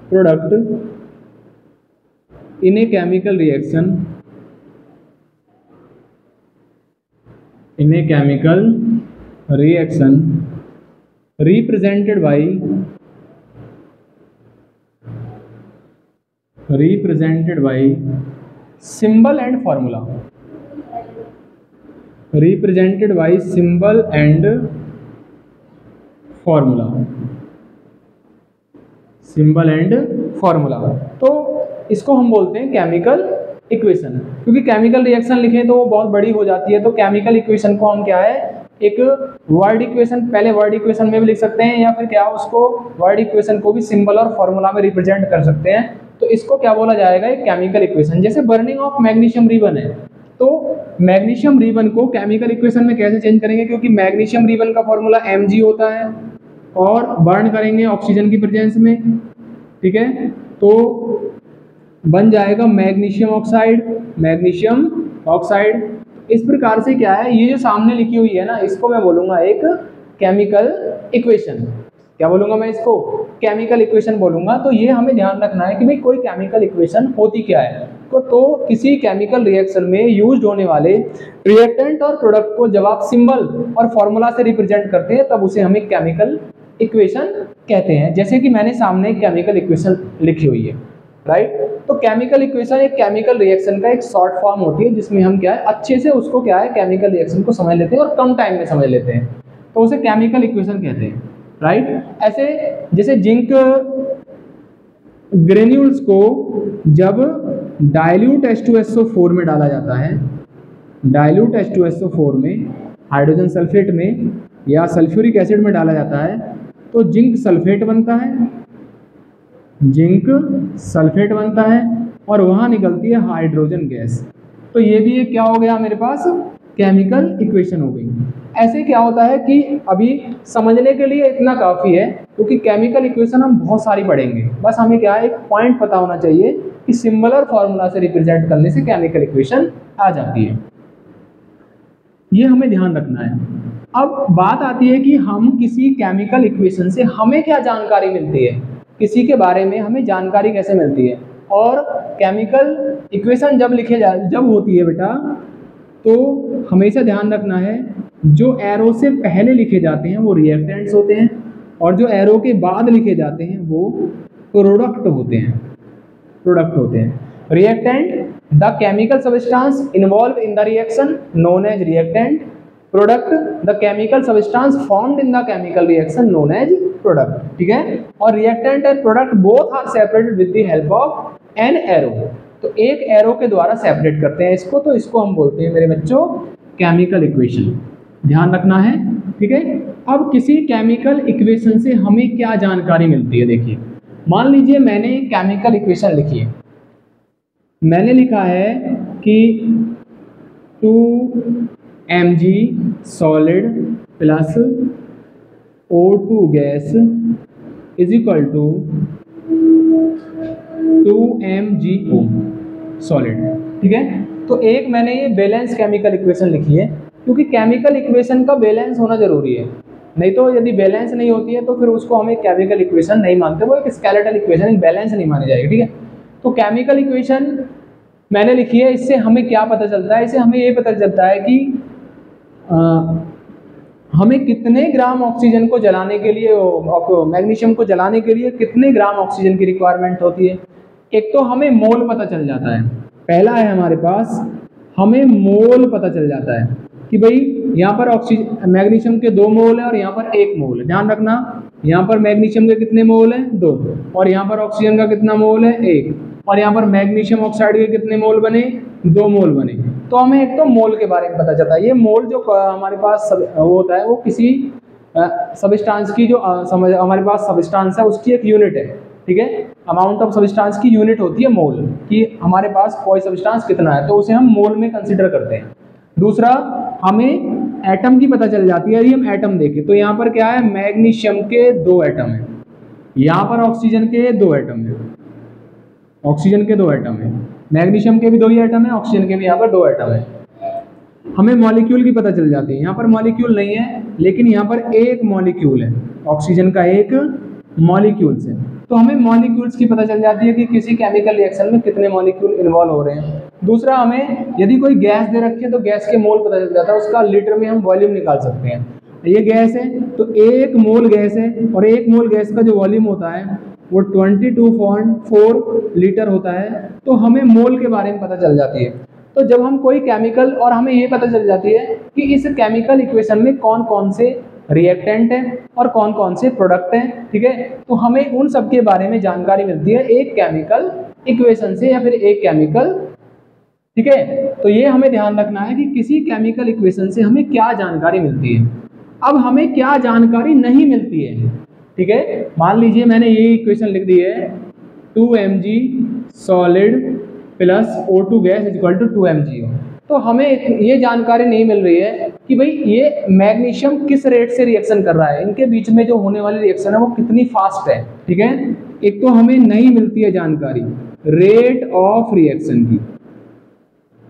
product in a chemical reaction, in a chemical reaction represented by symbol and formula, represented by symbol and formula, symbol and formula। तो इसको हम बोलते हैं केमिकल इक्वेशन। क्योंकि केमिकल रिएक्शन लिखें तो वो बहुत बड़ी हो जाती है, तो केमिकल इक्वेशन को हम क्या है, एक वर्ड इक्वेशन, पहले वर्ड इक्वेशन में भी लिख सकते हैं, या फिर क्या उसको वर्ड इक्वेशन को भी सिंबल और फॉर्मूला में रिप्रेजेंट कर सकते हैं। तो इसको क्या बोला जाएगा? एक केमिकल इक्वेशन। जैसे बर्निंग ऑफ मैग्नीशियम रिबन है, तो मैग्नीशियम रिबन को केमिकल इक्वेशन में कैसे चेंज करेंगे? क्योंकि मैग्नीशियम रिबन का फॉर्मूला Mg होता है और बर्न करेंगे ऑक्सीजन की प्रेजेंस में, ठीक है। तो बन जाएगा मैग्नीशियम ऑक्साइड, मैग्नीशियम ऑक्साइड। इस प्रकार से क्या है, ये जो सामने लिखी हुई है ना, इसको मैं बोलूंगा एक केमिकल इक्वेशन। क्या बोलूंगा मैं इसको? केमिकल इक्वेशन बोलूंगा। तो ये हमें ध्यान रखना है कि भाई कोई केमिकल इक्वेशन होती क्या है। तो किसी केमिकल रिएक्शन में यूज होने वाले रिएक्टेंट और प्रोडक्ट को जब आप सिंबल और फॉर्मूला से रिप्रेजेंट करते हैं, तब उसे हम एक केमिकल इक्वेशन कहते हैं। जैसे कि मैंने सामने केमिकल इक्वेशन लिखी हुई है, राइट। तो केमिकल इक्वेशन एक केमिकल रिएक्शन का एक शॉर्ट फॉर्म होती है, जिसमें हम क्या है, अच्छे से उसको क्या है, केमिकल रिएक्शन को समझ लेते हैं और कम टाइम में समझ लेते हैं, तो उसे केमिकल इक्वेशन कहते हैं, राइट। ऐसे जैसे जिंक ग्रेन्यूल्स को जब डाइल्यूट H2SO4 में डाला जाता है, डाइल्यूट H2SO4 में, हाइड्रोजन सल्फेट में या सल्फ्यूरिक एसिड में डाला जाता है, तो जिंक सल्फेट बनता है, जिंक सल्फेट बनता है और वहाँ निकलती है हाइड्रोजन गैस। तो ये भी एक क्या हो गया मेरे पास, केमिकल इक्वेशन हो गई। ऐसे क्या होता है कि अभी समझने के लिए इतना काफ़ी है, क्योंकि केमिकल इक्वेशन हम बहुत सारी पढ़ेंगे। बस हमें क्या है, एक पॉइंट पता होना चाहिए कि सिंबल और फॉर्मूला से रिप्रेजेंट करने से केमिकल इक्वेशन आ जाती है। ये हमें ध्यान रखना है। अब बात आती है कि हम किसी केमिकल इक्वेशन से हमें क्या जानकारी मिलती है, किसी के बारे में हमें जानकारी कैसे मिलती है। और केमिकल इक्वेशन जब होती है बेटा, तो हमेशा ध्यान रखना है जो एरो से पहले लिखे जाते हैं वो रिएक्टेंट्स होते हैं, और जो एरो के बाद लिखे जाते हैं वो प्रोडक्ट होते हैं। Reactant, the chemical substance involve in the reaction known as reactant. Product, the chemical substance formed in the chemical reaction known as product. ठीक है। और reactant and product both are separated with the help of an arrow. तो एक एरो के द्वारा सेपरेट करते हैं इसको, तो इसको हम बोलते हैं मेरे बच्चों केमिकल इक्वेशन। ध्यान रखना है। ठीक है। अब किसी केमिकल इक्वेशन से हमें क्या जानकारी मिलती है, देखिए मान लीजिए मैंने केमिकल इक्वेशन लिखी है। मैंने लिखा है कि 2mg solid plus O2 gas is equal to 2mgO solid. ठीक है। तो एक मैंने ये बैलेंस केमिकल इक्वेशन लिखी है, क्योंकि केमिकल इक्वेशन का बैलेंस होना जरूरी है, नहीं तो यदि बैलेंस नहीं होती है तो फिर उसको हम एक केमिकल इक्वेशन नहीं मानते, वो एक स्केलेटल इक्वेशन, एक बैलेंस नहीं मानी जाएगी। ठीक है। तो केमिकल इक्वेशन मैंने लिखी है, इससे हमें क्या पता चलता है, इससे हमें ये पता चलता है कि हमें कितने ग्राम ऑक्सीजन को जलाने के लिए, मैग्नीशियम को जलाने के लिए कितने ग्राम ऑक्सीजन की रिक्वायरमेंट होती है। एक तो हमें मोल पता चल जाता है, पहला है हमारे पास हमें मोल पता चल जाता है कि भाई यहाँ पर ऑक्सीजन मैग्नीशियम के 2 मोल है और यहाँ पर 1 मोल है। ध्यान रखना, यहाँ पर मैग्नीशियम के कितने मोल हैं 2, और यहाँ पर ऑक्सीजन का कितना मोल है 1, और यहाँ पर मैग्नीशियम ऑक्साइड के कितने मोल बने 2 मोल बने। तो हमें एक तो मोल के बारे में पता चलता है। ये मोल जो हमारे पास वो होता है, वो किसी सब्सटेंस की जो हमारे पास सब्सटेंस है उसकी एक यूनिट है। ठीक है। अमाउंट ऑफ सब्सटेंस की यूनिट होती है मोल, कि हमारे पास कोई सब्सटेंस कितना है, तो उसे हम मोल में कंसिडर करते हैं। दूसरा, हमें एटम की पता चल जाती है। यदि हम एटम देखें तो यहाँ पर क्या है, मैग्नीशियम के 2 एटम है, यहाँ पर ऑक्सीजन के 2 एटम है, ऑक्सीजन के 2 एटम है, मैग्नीशियम के भी 2 ही एटम है, ऑक्सीजन के भी यहाँ पर 2 एटम है। हमें मॉलिक्यूल की पता चल जाती है। यहाँ पर मॉलिक्यूल नहीं है, लेकिन यहाँ पर एक मॉलिक्यूल है, ऑक्सीजन का एक मॉलिक्यूल से। तो हमें मॉलिक्यूल्स की पता चल जाती है कि किसी केमिकल रिएक्शन में कितने मॉलिक्यूल इन्वॉल्व हो रहे हैं। दूसरा, हमें यदि कोई गैस दे रखी है तो गैस के मोल पता चल जाता है, उसका लीटर में हम वॉल्यूम निकाल सकते हैं। ये गैस है तो 1 मोल गैस है, और 1 मोल गैस का जो वॉल्यूम होता है वो 22.4 लीटर होता है। तो हमें मोल के बारे में पता चल जाती है। तो जब हम कोई केमिकल, और हमें ये पता चल जाती है कि इस केमिकल इक्वेशन में कौन कौन से रिएक्टेंट हैं और कौन कौन से प्रोडक्ट हैं। ठीक है। तो हमें उन सब के बारे में जानकारी मिलती है एक केमिकल इक्वेशन से, या फिर एक केमिकल। ठीक है। तो ये हमें ध्यान रखना है कि किसी केमिकल इक्वेशन से हमें क्या जानकारी मिलती है। अब हमें क्या जानकारी नहीं मिलती है। ठीक है। मान लीजिए मैंने ये इक्वेशन लिख दी है, 2mg solid plus O2 gas is equal to 2mgO। तो हमें ये जानकारी नहीं मिल रही है कि भाई ये मैग्नीशियम किस रेट से रिएक्शन कर रहा है, इनके बीच में जो होने वाली रिएक्शन है वो कितनी फास्ट है। ठीक है। एक तो हमें नहीं मिलती है जानकारी रेट ऑफ रिएक्शन की,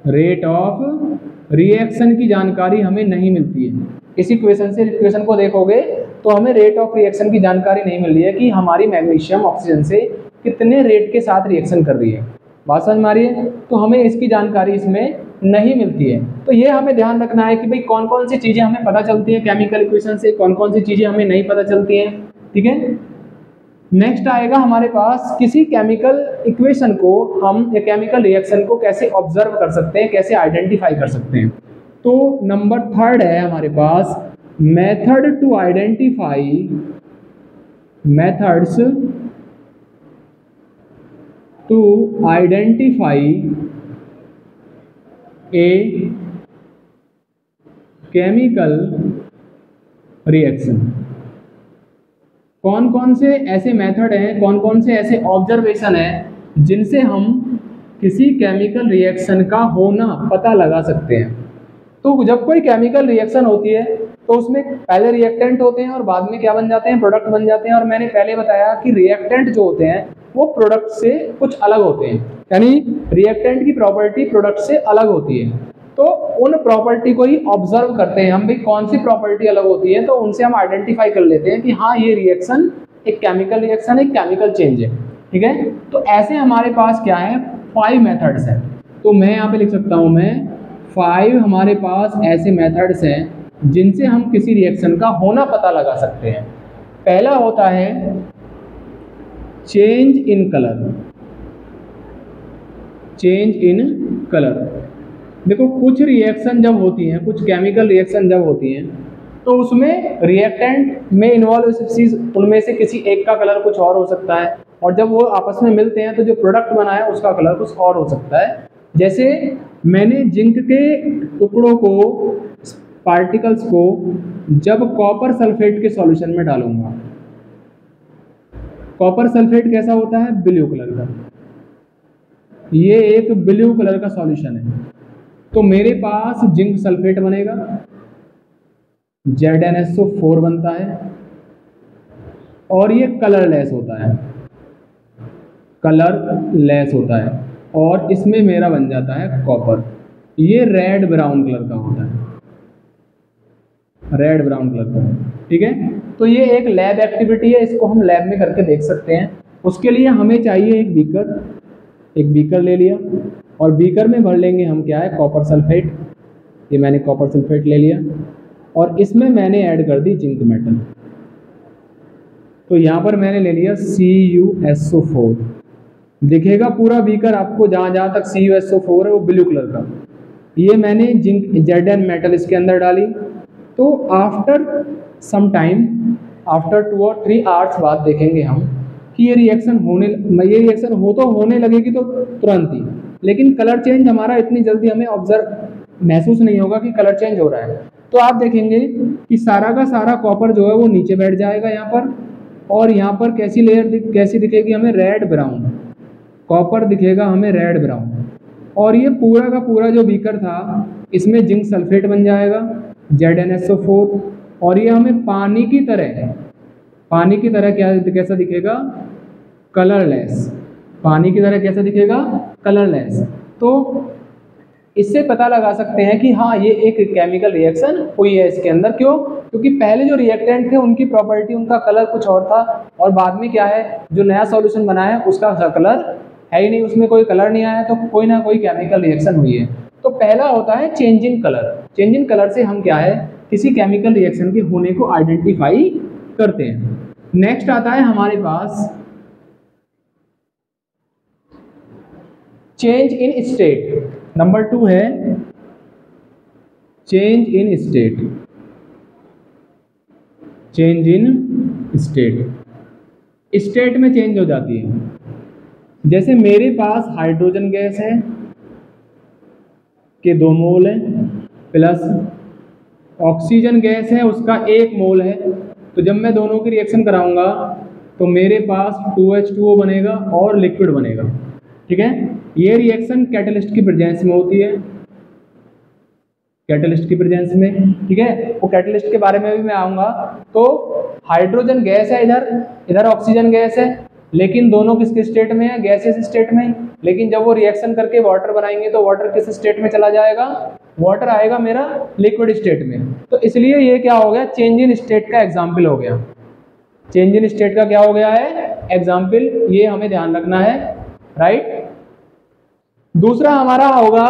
रेट ऑफ रिएक्शन की जानकारी हमें नहीं मिलती है। इस इक्वेशन से इक्वेशन को देखोगे तो हमें रेट ऑफ रिएक्शन की जानकारी नहीं मिल रही है कि हमारी मैग्नीशियम ऑक्सीजन से कितने रेट के साथ रिएक्शन कर रही है। बात समझ में आ रही है। तो हमें इसकी जानकारी इसमें नहीं मिलती है। तो ये हमें ध्यान रखना है कि भाई कौन कौन सी चीज़ें हमें पता चलती हैं केमिकल इक्वेशन से, कौन कौन सी चीज़ें हमें नहीं पता चलती हैं। ठीक है। नेक्स्ट आएगा हमारे पास किसी केमिकल इक्वेशन को हम, या केमिकल रिएक्शन को कैसे ऑब्जर्व कर सकते हैं, कैसे आइडेंटिफाई कर सकते हैं। तो नंबर 3 है हमारे पास method to identify, methods to identify a chemical reaction. कौन कौन से ऐसे मेथड हैं, कौन कौन से ऐसे ऑब्जर्वेशन हैं जिनसे हम किसी केमिकल रिएक्शन का होना पता लगा सकते हैं। तो जब कोई केमिकल रिएक्शन होती है तो उसमें पहले रिएक्टेंट होते हैं और बाद में क्या बन जाते हैं, प्रोडक्ट बन जाते हैं। और मैंने पहले बताया कि रिएक्टेंट जो होते हैं वो प्रोडक्ट से कुछ अलग होते हैं, यानी रिएक्टेंट की प्रॉपर्टी प्रोडक्ट से अलग होती है। तो उन प्रॉपर्टी को ही ऑब्जर्व करते हैं हम, भी कौन सी प्रॉपर्टी अलग होती है, तो उनसे हम आइडेंटिफाई कर लेते हैं कि हाँ ये रिएक्शन एक केमिकल रिएक्शन, एक केमिकल चेंज है। ठीक है, तो ऐसे हमारे पास क्या है 5 मेथड्स हैं। तो मैं यहाँ पे लिख सकता हूँ, मैं 5 हमारे पास ऐसे मेथड्स हैं जिनसे हम किसी रिएक्शन का होना पता लगा सकते हैं। पहला होता है change in colour. Change in colour, देखो कुछ रिएक्शन जब होती हैं, कुछ केमिकल रिएक्शन जब होती हैं, तो उसमें रिएक्टेंट में इन्वॉल्व चीज उनमें से किसी एक का कलर कुछ और हो सकता है, और जब वो आपस में मिलते हैं तो जो प्रोडक्ट बना है उसका कलर कुछ और हो सकता है। जैसे मैंने जिंक के टुकड़ों को, पार्टिकल्स को जब कॉपर सल्फेट के सॉल्यूशन में डालूंगा, कॉपर सल्फेट कैसा होता है, ब्लू कलर का, ये एक ब्लू कलर का सॉल्यूशन है, तो मेरे पास जिंक सल्फेट बनेगा, ZnSO4 बनता है, और ये कलरलेस होता है, कलरलेस होता है, और इसमें मेरा बन जाता है कॉपर, ये रेड ब्राउन कलर का होता है, रेड ब्राउन कलर का। ठीक है, तो ये एक लैब एक्टिविटी है, इसको हम लैब में करके देख सकते हैं। उसके लिए हमें चाहिए एक बीकर, एक बीकर ले लिया, और बीकर में भर लेंगे हम क्या है, कॉपर सल्फेट। ये मैंने कॉपर सल्फेट ले लिया, और इसमें मैंने ऐड कर दी जिंक मेटल, तो यहाँ पर मैंने ले लिया CuSO4। दिखेगा पूरा बीकर आपको, जहाँ जहाँ तक CuSO4 है वो ब्लू कलर का। ये मैंने जिंक Zn मेटल इसके अंदर डाली, तो आफ्टर सम टाइम, आफ्टर 2 और 3 आवर्स बाद देखेंगे हम कि ये रिएक्शन होने लगेगी तो तुरंत ही, लेकिन कलर चेंज हमारा इतनी जल्दी हमें ऑब्जर्व महसूस नहीं होगा कि कलर चेंज हो रहा है। तो आप देखेंगे कि सारा का सारा कॉपर जो है वो नीचे बैठ जाएगा यहाँ पर, और यहाँ पर कैसी लेयर कैसी दिखेगी हमें, रेड ब्राउन, कॉपर दिखेगा हमें रेड ब्राउन, और ये पूरा का पूरा जो बीकर था इसमें जिंक सल्फेट बन जाएगा, ZnSO4, और ये हमें पानी की तरह कैसा दिखेगा, कलरलेस, पानी की तरह कैसा दिखेगा, कलरलेस। तो इससे पता लगा सकते हैं कि हाँ ये एक केमिकल रिएक्शन हुई है इसके अंदर। क्यों? क्योंकि पहले जो रिएक्टेंट थे उनकी प्रॉपर्टी, उनका कलर कुछ और था, और बाद में क्या है, जो नया सॉल्यूशन बना है उसका कलर है ही नहीं, उसमें कोई कलर नहीं आया, तो कोई ना कोई केमिकल रिएक्शन हुई है। तो पहला होता है change in colour. Change in colour से हम क्या है, किसी केमिकल रिएक्शन के होने को आइडेंटिफाई करते हैं। नेक्स्ट आता है हमारे पास चेंज इन स्टेट। नंबर 2 है change in state. Change in state, state में चेंज हो जाती है। जैसे मेरे पास हाइड्रोजन गैस है के 2 मोल है, प्लस ऑक्सीजन गैस है उसका 1 मोल है, तो जब मैं दोनों की रिएक्शन कराऊंगा तो मेरे पास 2H2O बनेगा और लिक्विड बनेगा। ठीक है, ये रिएक्शन कैटलिस्ट की प्रेजेंस में होती है, कैटलिस्ट की प्रेजेंस में। ठीक है, वो कैटलिस्ट के बारे में भी मैं आऊँगा। तो हाइड्रोजन गैस है, इधर ऑक्सीजन गैस है, लेकिन दोनों किसके स्टेट में है, गैसियस स्टेट में। लेकिन जब वो रिएक्शन करके वाटर बनाएंगे तो वाटर किस स्टेट में चला जाएगा, वाटर आएगा मेरा लिक्विड स्टेट में। तो इसलिए ये क्या हो गया, चेंज इन स्टेट का एग्जाम्पल हो गया। चेंज इन स्टेट का क्या हो गया है, एग्जाम्पल। ये हमें ध्यान रखना है, राइट। दूसरा हमारा होगा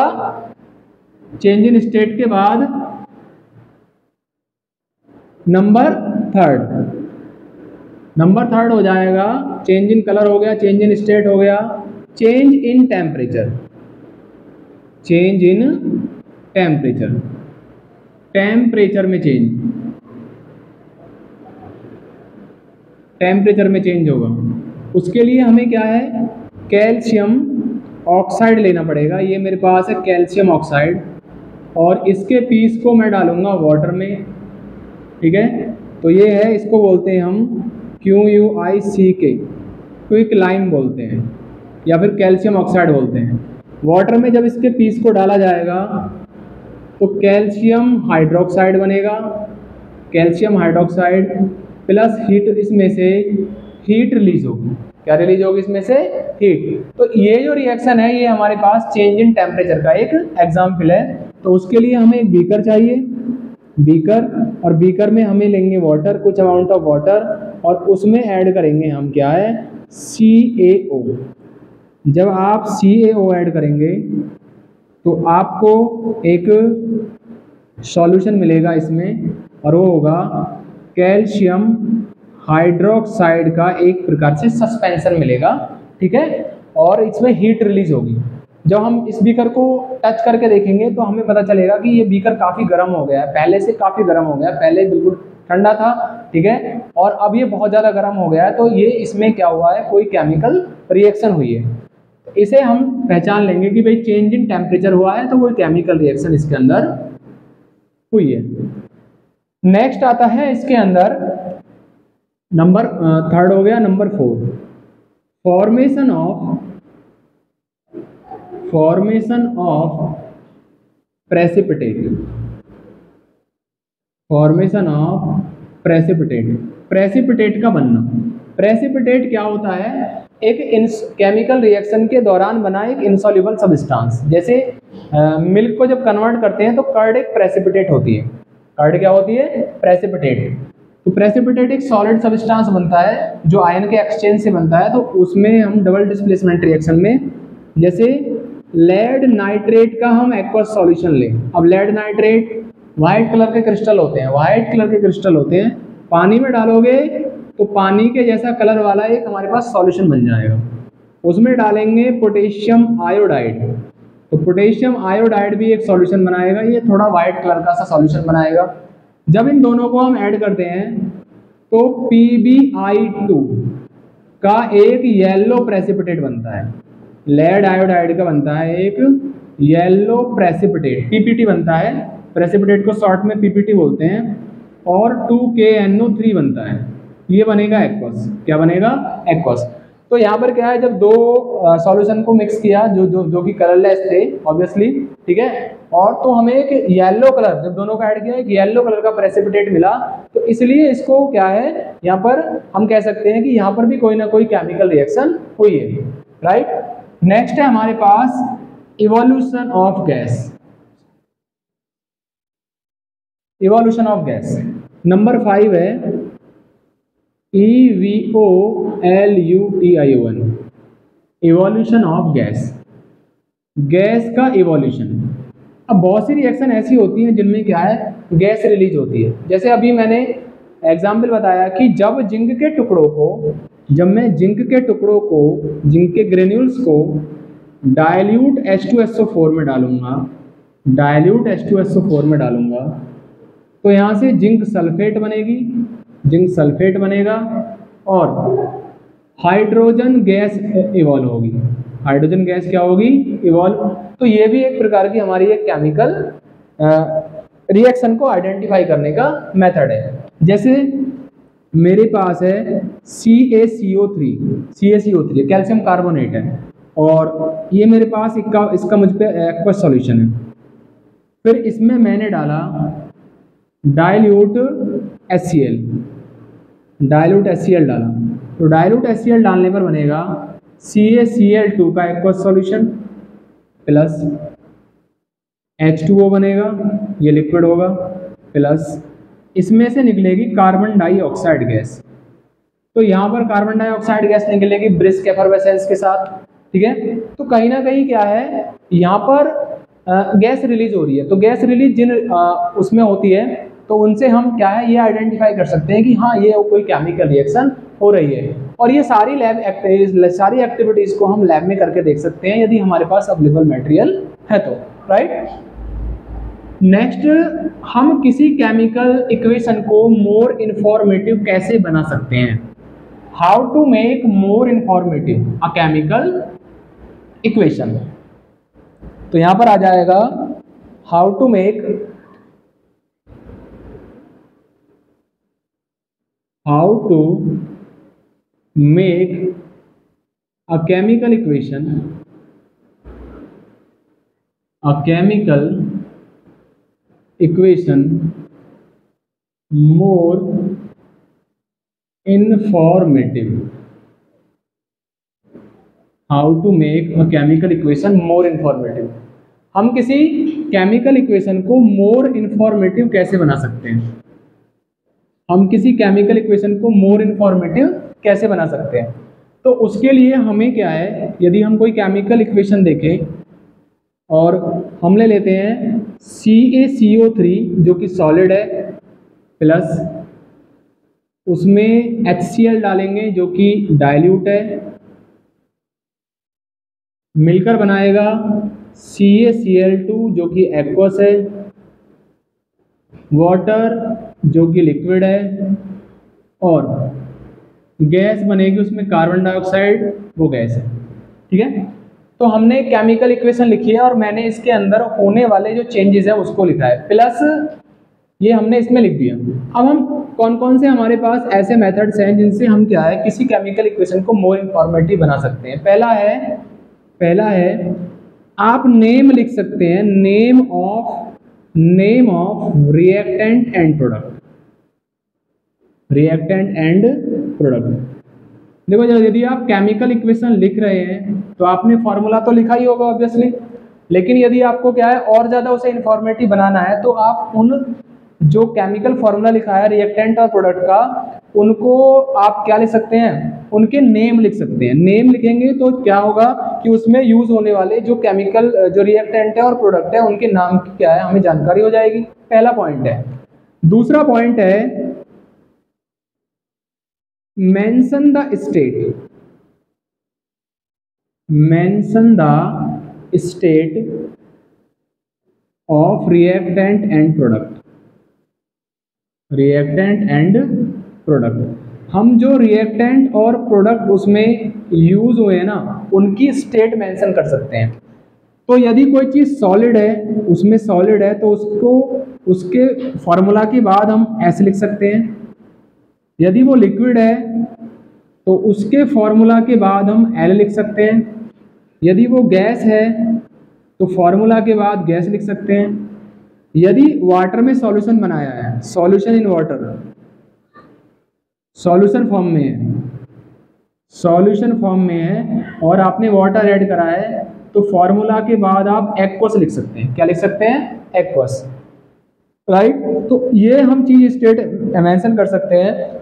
चेंज इन स्टेट के बाद नंबर 3 हो जाएगा, चेंज इन कलर हो गया, चेंज इन स्टेट हो गया, change in temperature. Change in temperature, temperature में चेंज, टेम्परेचर में चेंज होगा। उसके लिए हमें क्या है, कैल्शियम ऑक्साइड लेना पड़ेगा। ये मेरे पास है कैल्शियम ऑक्साइड, और इसके पीस को मैं डालूंगा वाटर में। ठीक है, तो ये है, इसको बोलते हैं हम QuICK, क्विक लाइम बोलते हैं, या फिर कैल्शियम ऑक्साइड बोलते हैं। वाटर में जब इसके पीस को डाला जाएगा तो कैल्शियम हाइड्रोक्साइड बनेगा, कैल्शियम हाइड्रोक्साइड प्लस हीट, इसमें से हीट रिलीज होगी। क्या रिलीज होगी इसमें से, हीट। तो ये जो रिएक्शन है ये हमारे पास चेंज इन टेम्परेचर का एक एग्जाम्पल है। तो उसके लिए हमें एक बीकर चाहिए, बीकर, और बीकर में हमें लेंगे वाटर, कुछ अमाउंट ऑफ वाटर, और उसमें ऐड करेंगे हम क्या है, CaO। जब आप CaO ऐड करेंगे तो आपको एक सॉल्यूशन मिलेगा इसमें, और वो होगा कैल्शियम हाइड्रोक्साइड का एक प्रकार से सस्पेंशन मिलेगा, ठीक है। और इसमें हीट रिलीज होगी। जब हम इस बीकर को टच करके देखेंगे तो हमें पता चलेगा कि ये बीकर काफ़ी गर्म हो गया है, पहले से काफ़ी गर्म हो गया है, पहले बिल्कुल ठंडा था, ठीक है, और अब ये बहुत ज़्यादा गर्म हो गया है। तो ये इसमें क्या हुआ है, कोई केमिकल रिएक्शन हुई है। तो इसे हम पहचान लेंगे कि भाई चेंज इन टेम्परेचर हुआ है, तो कोई केमिकल रिएक्शन इसके अंदर हुई है। नेक्स्ट आता है इसके अंदर नंबर थर्ड हो गया, number 4, formation of precipitate. Formation of precipitate का बनना। प्रेसिपिटेट क्या होता है, एक केमिकल रिएक्शन के दौरान बना एक इनसॉल्युबल सब्सटेंस। जैसे मिल्क को जब कन्वर्ट करते हैं तो कर्ड एक प्रेसिपिटेट होती है। कर्ड क्या होती है, प्रेसिपिटेट। तो प्रेसिपिटेट एक सॉलिड सब्सटेंस बनता है जो आयन के एक्सचेंज से बनता है। तो उसमें हम डबल डिस्प्लेसमेंट रिएक्शन में, जैसे लेड नाइट्रेट का हम एक्वस सॉल्यूशन लें। अब लेड नाइट्रेट व्हाइट कलर के क्रिस्टल होते हैं, व्हाइट कलर के क्रिस्टल होते हैं, पानी में डालोगे तो पानी के जैसा कलर वाला एक हमारे पास सॉल्यूशन बन जाएगा। उसमें डालेंगे पोटेशियम आयोडाइड, तो पोटेशियम आयोडाइड भी एक सॉल्यूशन बनाएगा, ये थोड़ा व्हाइट कलर का सा सॉल्यूशन बनाएगा। जब इन दोनों को हम ऐड करते हैं तो PbI2 का एक येलो प्रेसिपिटेट बनता है, लेड आयोडाइड का बनता है एक येलो प्रेसिपिटेट, PPT बनता है। प्रेसिपिटेट को शॉर्ट में PPT बोलते हैं। और 2KNO3 बनता है, ये बनेगा एक्वस। क्या बनेगा, एक्वस। तो यहाँ पर क्या है, जब दो सॉल्यूशन को मिक्स किया जो कि कलरलेस थे ऑब्वियसली, ठीक है, और तो हमें एक येलो कलर, जब दोनों का ऐड किया एक येलो कलर का प्रेसिपिटेट मिला। तो इसलिए इसको क्या है, यहाँ पर हम कह सकते हैं कि यहाँ पर भी कोई ना कोई केमिकल रिएक्शन हुई है, राइट। नेक्स्ट है हमारे पास evolution of gas. Evolution of gas number 5 है EVOLUTION, evolution of gas, gas का इवोल्यूशन। अब बहुत सी रिएक्शन ऐसी होती हैं जिनमें क्या है, गैस रिलीज होती है। जैसे अभी मैंने एग्जाम्पल बताया कि जब जिंक के टुकड़ों को, जब मैं जिंक के टुकड़ों को, जिंक के ग्रेन्यूल्स को डाइल्यूट H2SO4 में डालूंगा, डाइल्यूट H2SO4 में डालूंगा, तो यहाँ से जिंक सल्फेट बनेगी, जिंक सल्फेट बनेगा, और हाइड्रोजन गैस इवॉल्व होगी। हाइड्रोजन गैस क्या होगी, इवॉल्व। तो ये भी एक प्रकार की हमारी एक केमिकल रिएक्शन को आइडेंटिफाई करने का मेथड है। जैसे मेरे पास है CaCO3 कैल्शियम कार्बोनेट है, और ये मेरे पास इसका मुझ पे एक्वस सॉल्यूशन है। फिर इसमें मैंने डाला डाइल्यूट HCl, डाइल्यूट HCl डाला, तो डाइल्यूट HCl डालने पर बनेगा CaCl2 का एक्वस सॉल्यूशन प्लस H2O बनेगा, ये लिक्विड होगा, प्लस इसमें से निकलेगी कार्बन डाइऑक्साइड गैस। तो यहाँ पर कार्बन डाइऑक्साइड गैस निकलेगी ब्रिस्क एफरवेसेंस के साथ, ठीक है। तो कहीं ना कहीं क्या है, यहाँ पर गैस रिलीज हो रही है। तो गैस रिलीज जिन उसमें होती है, तो उनसे हम क्या है, ये आइडेंटिफाई कर सकते हैं कि हाँ ये कोई केमिकल रिएक्शन हो रही है। और ये सारी सारी एक्टिविटीज को हम लैब में करके देख सकते हैं यदि हमारे पास अवेलेबल मटेरियल है तो, राइट। नेक्स्ट, हम किसी केमिकल इक्वेशन को मोर इंफॉर्मेटिव कैसे बना सकते हैं। How to make more informative a chemical equation. तो यहां पर आ जाएगा how to make a chemical equation, more informative। How to make a chemical equation more informative. हम किसी केमिकल इक्वेशन को मोर इंफॉर्मेटिव कैसे बना सकते हैं? हम किसी केमिकल इक्वेशन को मोर इंफॉर्मेटिव कैसे बना सकते हैं? तो उसके लिए हमें क्या है, यदि हम कोई केमिकल इक्वेशन देखें और हम ले लेते हैं CaCO3 जो कि सॉलिड है, प्लस उसमें HCl डालेंगे जो कि डाइल्यूट है, मिलकर बनाएगा CaCl2 जो कि एक्वस है, वाटर जो कि लिक्विड है, और गैस बनेगी उसमें कार्बन डाइऑक्साइड, वो गैस है। ठीक है, तो हमने केमिकल इक्वेशन लिखी है और मैंने इसके अंदर होने वाले जो चेंजेस है उसको लिखा है, प्लस ये हमने इसमें लिख दिया। अब हम कौन कौन से हमारे पास ऐसे मेथड्स हैं जिनसे हम क्या है किसी केमिकल इक्वेशन को मोर इंफॉर्मेटिव बना सकते हैं। पहला है आप नेम लिख सकते हैं, name of reactant and product. देखो यदि आप केमिकल इक्वेशन लिख रहे हैं तो आपने फॉर्मूला तो लिखा ही होगा ऑब्वियसली, लेकिन यदि आपको क्या है और ज़्यादा उसे इंफॉर्मेटिव बनाना है तो आप उन जो केमिकल फॉर्मूला लिखा है रिएक्टेंट और प्रोडक्ट का, उनको आप क्या लिख सकते हैं, उनके नेम लिख सकते हैं। नेम लिखेंगे तो क्या होगा कि उसमें यूज होने वाले जो केमिकल जो रिएक्टेंट है और प्रोडक्ट है उनके नाम की क्या है हमें जानकारी हो जाएगी। पहला पॉइंट है। दूसरा पॉइंट है mention the state of reactant and product. हम जो रिएक्टेंट और प्रोडक्ट उसमें यूज हुए हैं ना उनकी स्टेट मेंशन कर सकते हैं। तो यदि कोई चीज़ सॉलिड है, उसमें सॉलिड है तो उसको उसके फॉर्मूला के बाद हम ऐसे लिख सकते हैं। यदि वो लिक्विड है तो उसके फॉर्मूला के बाद हम L लिख सकते हैं। यदि वो गैस है तो फॉर्मूला के बाद गैस लिख सकते हैं। यदि वाटर में सॉल्यूशन बनाया है, solution in water, solution form में है और आपने वाटर ऐड करा है तो फॉर्मूला के बाद आप एक्वस लिख सकते हैं। क्या लिख सकते हैं? Aqueous, right. तो ये हम चीज स्टेट मेंशन कर सकते हैं।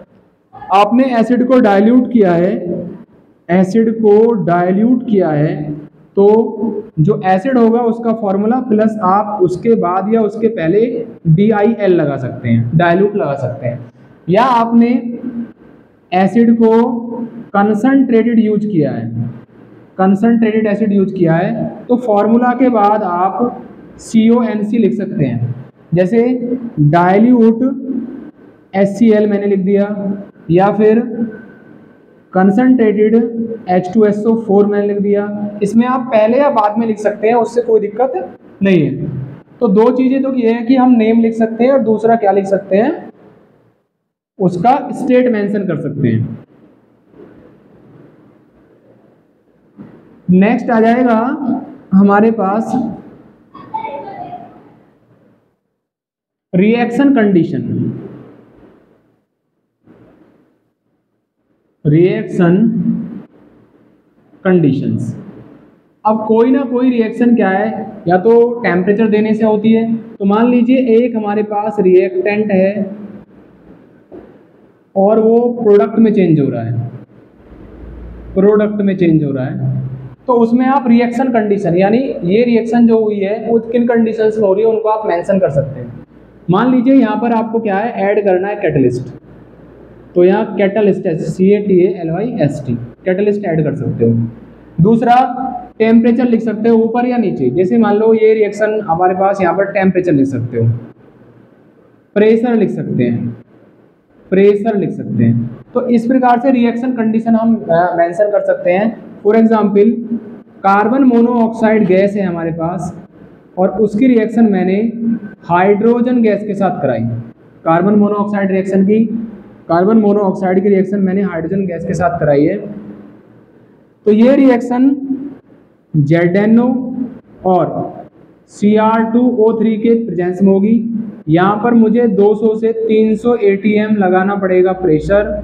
आपने एसिड को डाइल्यूट किया है तो जो एसिड होगा उसका फॉर्मूला प्लस आप उसके बाद या उसके पहले DIL लगा सकते हैं, डाइल्यूट लगा सकते हैं। या आपने एसिड को कंसंट्रेटेड एसिड यूज किया है तो फॉर्मूला के बाद आप CONC लिख सकते हैं। जैसे डाइल्यूट HCl मैंने लिख दिया, या फिर कंसंट्रेटेड H2SO4 मैंने लिख दिया। इसमें आप पहले या बाद में लिख सकते हैं, उससे कोई दिक्कत नहीं है। तो दो चीज़ें तो ये है कि हम नेम लिख सकते हैं और दूसरा क्या लिख सकते हैं, उसका स्टेट मेंशन कर सकते हैं। नेक्स्ट आ जाएगा हमारे पास रिएक्शन कंडीशंस। अब कोई ना कोई रिएक्शन क्या है, या तो टेम्परेचर देने से होती है। तो मान लीजिए एक हमारे पास रिएक्टेंट है और वो प्रोडक्ट में चेंज हो रहा है, तो उसमें आप रिएक्शन कंडीशन, यानी ये रिएक्शन जो हुई है वो किन कंडीशंस में हो रही है उनको आप मेंशन कर सकते हैं। मान लीजिए यहाँ पर आपको क्या है, ऐड करना है कैटलिस्ट, तो यहाँ कैटलिस्ट है CATALYST, कैटलिस्ट ऐड कर सकते हो। दूसरा टेम्परेचर लिख सकते हो ऊपर या नीचे, जैसे मान लो ये रिएक्शन हमारे पास, यहाँ पर टेम्परेचर लिख सकते हो, प्रेशर लिख सकते हैं। तो इस प्रकार से रिएक्शन कंडीशन हम मेंशन कर सकते हैं। For example carbon monoxide gas है हमारे पास और उसकी रिएक्शन मैंने हाइड्रोजन गैस के साथ कराई। कार्बन मोनोऑक्साइड की रिएक्शन मैंने हाइड्रोजन गैस के साथ कराई है। तो ये रिएक्शन ZNO और Cr2O3 के प्रेजेंस में होगी। यहाँ पर मुझे 200 से 300 ATM लगाना पड़ेगा प्रेशर,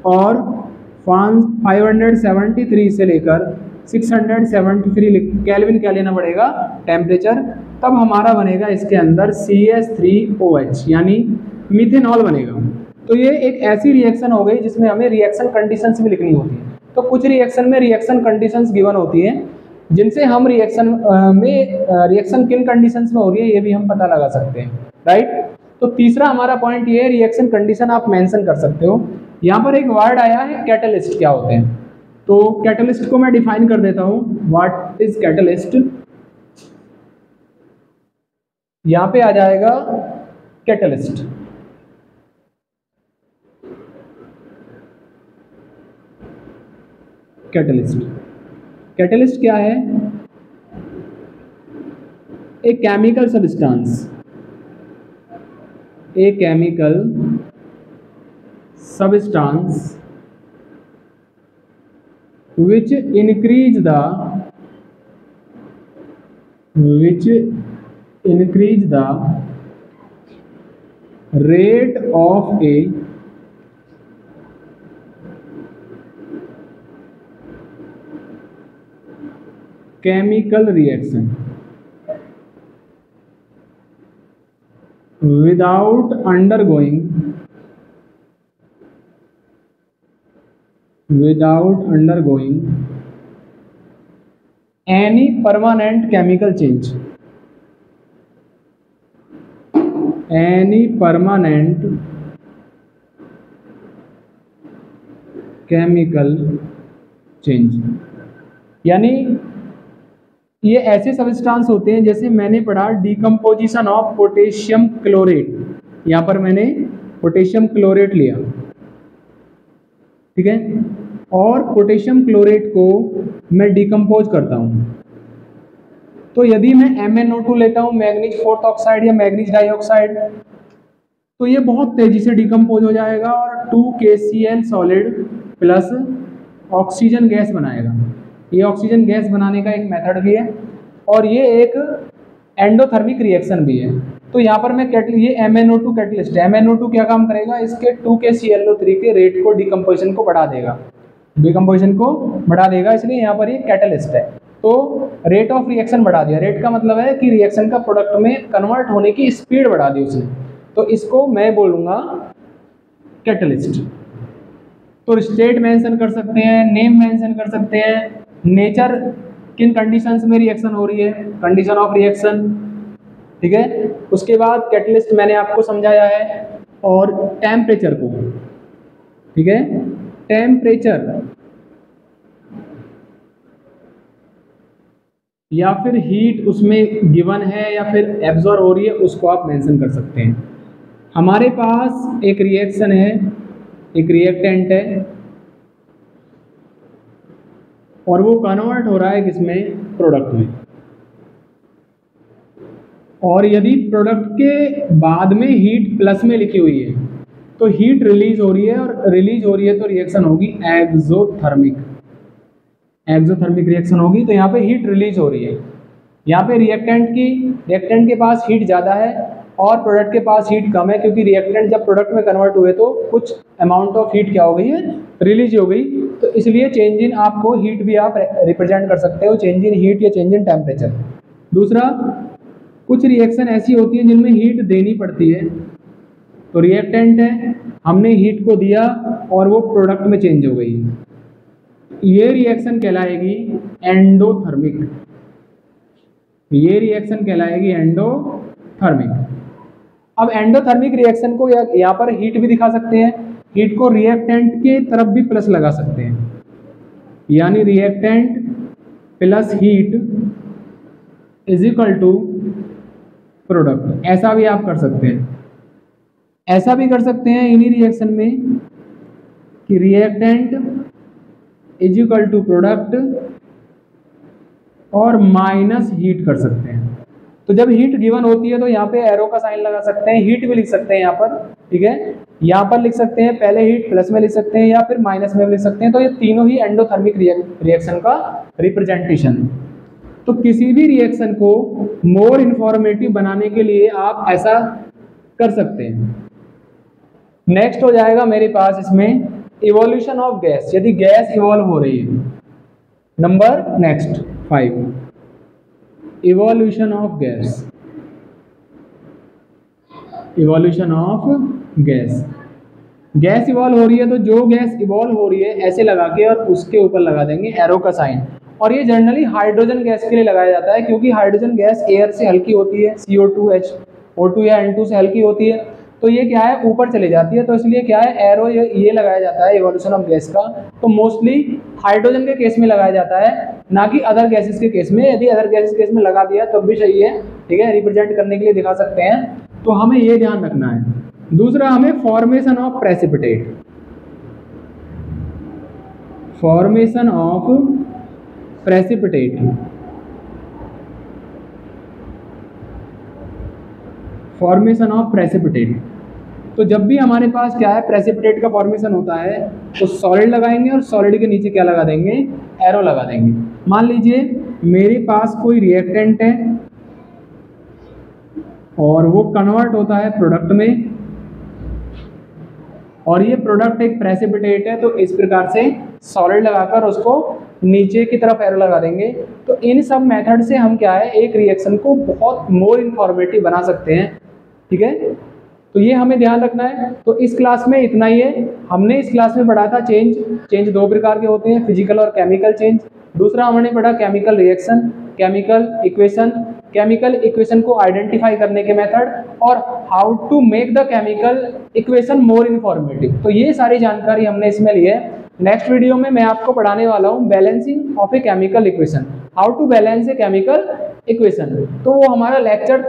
और 573 से लेकर 673 केल्विन क्या लेना पड़ेगा, टेम्परेचर, तब हमारा बनेगा इसके अंदर CH3OH यानी मिथेनॉल बनेगा। तो ये एक ऐसी रिएक्शन हो गई जिसमें हमें रिएक्शन कंडीशंस भी लिखनी होती है। तो कुछ रिएक्शन में रिएक्शन कंडीशंस गिवन होती हैं जिनसे हम रिएक्शन किन कंडीशंस में हो रही है ये भी हम पता लगा सकते हैं, राइट। तो तीसरा हमारा पॉइंट ये है, रिएक्शन कंडीशन आप मेंशन कर सकते हो। यहाँ पर एक वर्ड आया है कैटलिस्ट, क्या होते हैं, तो कैटलिस्ट को मैं डिफाइन कर देता हूँ। व्हाट इज कैटलिस्ट, यहाँ पे आ जाएगा कैटलिस्ट। कैटलिस्ट क्या है, एक chemical substance, a chemical substance which increase the rate of a chemical reaction without undergoing any permanent chemical change, यानी ये ऐसे सब्सटेंस होते हैं, जैसे मैंने पढ़ा डिकम्पोजिशन ऑफ पोटेशियम क्लोरेट, यहाँ पर मैंने पोटेशियम क्लोरेट लिया, ठीक है, और पोटेशियम क्लोरेट को मैं डिकम्पोज करता हूँ। तो यदि मैं MnO2 लेता हूँ, मैग्नीज फोर्थ ऑक्साइड या मैग्नीज डाइऑक्साइड, तो ये बहुत तेजी से डिकम्पोज हो जाएगा और 2KCl solid plus oxygen gas बनाएगा। ये ऑक्सीजन गैस बनाने का एक मेथड भी है और ये एक एंडोथर्मिक रिएक्शन भी है। तो यहाँ पर मैं ये MnO2 कैटलिस्ट है। MnO2 क्या काम करेगा, इसके 2KClO3 के रेट को डिकम्पोजिशन को बढ़ा देगा, इसलिए यहाँ पर ये कैटलिस्ट है। तो रेट ऑफ रिएक्शन बढ़ा दिया, रेट का मतलब है कि रिएक्शन का प्रोडक्ट में कन्वर्ट होने की स्पीड बढ़ा दी उसने, तो इसको मैं बोलूँगा कैटलिस्ट। तो स्टेट मेंशन कर सकते हैं, नेम मेंशन कर सकते हैं, नेचर किन कंडीशंस में रिएक्शन हो रही है, कंडीशन ऑफ रिएक्शन, ठीक है। उसके बाद कैटलिस्ट मैंने आपको समझाया है, और टेम्परेचर को, ठीक है, टेम्परेचर या फिर हीट उसमें गिवन है या फिर एब्जॉर्ब हो रही है, उसको आप मेंशन कर सकते हैं। हमारे पास एक रिएक्शन है, एक रिएक्टेंट है, और वो कन्वर्ट हो रहा है किसमें, प्रोडक्ट में। और यदि प्रोडक्ट के बाद में हीट प्लस में लिखी हुई है तो हीट रिलीज हो रही है, और रिलीज हो रही है तो रिएक्शन होगी एक्सोथर्मिक रिएक्शन होगी। तो यहाँ पे हीट रिलीज हो रही है, यहाँ पे रिएक्टेंट के पास हीट ज़्यादा है और प्रोडक्ट के पास हीट कम है, क्योंकि रिएक्टेंट जब प्रोडक्ट में कन्वर्ट हुए तो कुछ अमाउंट ऑफ हीट क्या हो गई है, रिलीज हो गई। तो इसलिए चेंज इन आपको हीट भी आप रिप्रेजेंट कर सकते हो, चेंज इन हीट या चेंज इन टेम्परेचर। दूसरा, कुछ रिएक्शन ऐसी होती है जिनमें हीट देनी पड़ती है, तो रिएक्टेंट है, हमने हीट को दिया और वो प्रोडक्ट में चेंज हो गई, ये रिएक्शन कहलाएगी एंडोथर्मिक, अब एंडोथर्मिक रिएक्शन को यहाँ पर हीट भी दिखा सकते हैं, हीट को रिएक्टेंट के तरफ भी प्लस लगा सकते हैं, यानी reactant plus heat is equal to product, ऐसा भी आप कर सकते हैं। ऐसा भी कर सकते हैं इन्हीं रिएक्शन में कि reactant is equal to product और माइनस हीट कर सकते हैं। तो जब हीट गिवन होती है तो यहाँ पे एरो का साइन लगा सकते हैं, हीट भी लिख सकते हैं यहाँ पर, ठीक है, यहाँ पर लिख सकते हैं, पहले हीट प्लस में लिख सकते हैं या फिर माइनस में भी लिख सकते हैं। तो ये तीनों ही एंडोथर्मिक रिएक्शन का रिप्रेजेंटेशन है। तो किसी भी रिएक्शन को मोर इंफॉर्मेटिव बनाने के लिए आप ऐसा कर सकते हैं। नेक्स्ट हो जाएगा मेरे पास इसमें इवोल्यूशन ऑफ गैस। यदि गैस इवॉल्व हो रही है number next 5, evolution of gas. Evolution of gas, gas evolve हो रही है तो जो गैस इवॉल्व हो रही है ऐसे लगा के और उसके ऊपर लगा देंगे एरो का साइन। और ये जनरली हाइड्रोजन गैस के लिए लगाया जाता है, क्योंकि हाइड्रोजन गैस एयर से हल्की होती है, CO2 O2 या N2 से हल्की होती है, तो ये क्या है ऊपर चली जाती है, तो इसलिए क्या है एरो ये लगाया जाता है इवोल्यूशन ऑफ गैस का। तो मोस्टली हाइड्रोजन के केस में लगाया जाता है, ना कि अदर गैसेस के केस में। यदि अदर गैसेस केस में लगा दिया तब भी सही है, ठीक है, रिप्रेजेंट करने के लिए दिखा सकते हैं। तो हमें ये ध्यान रखना है। दूसरा हमें formation of precipitate, formation of precipitate, formation of precipitate. तो जब भी हमारे पास क्या है प्रेसिपिटेट का फॉर्मेशन होता है तो सॉलिड लगाएंगे और सॉलिड के नीचे क्या लगा देंगे, एरो लगा देंगे। मान लीजिए मेरे पास कोई रिएक्टेंट है और वो कन्वर्ट होता है प्रोडक्ट में, और ये प्रोडक्ट एक प्रेसिपिटेट है, तो इस प्रकार से सॉलिड लगाकर उसको नीचे की तरफ एरो लगा देंगे। तो इन सब मेथड से हम क्या है एक रिएक्शन को बहुत मोर इन्फॉर्मेटिव बना सकते हैं, ठीक है। तो ये हमें ध्यान रखना है। तो इस क्लास में इतना ही है। हमने इस क्लास में पढ़ा था चेंज दो प्रकार के होते हैं, फिजिकल और केमिकल चेंज। दूसरा हमने पढ़ा केमिकल रिएक्शन, केमिकल इक्वेशन को आइडेंटिफाई करने के मेथड, और how to make the chemical equation more informative. तो ये सारी जानकारी हमने इसमें ली है। नेक्स्ट वीडियो में मैं आपको पढ़ाने वाला हूँ balancing of a chemical equation, how to balance a chemical equation. तो वो हमारा लेक्चर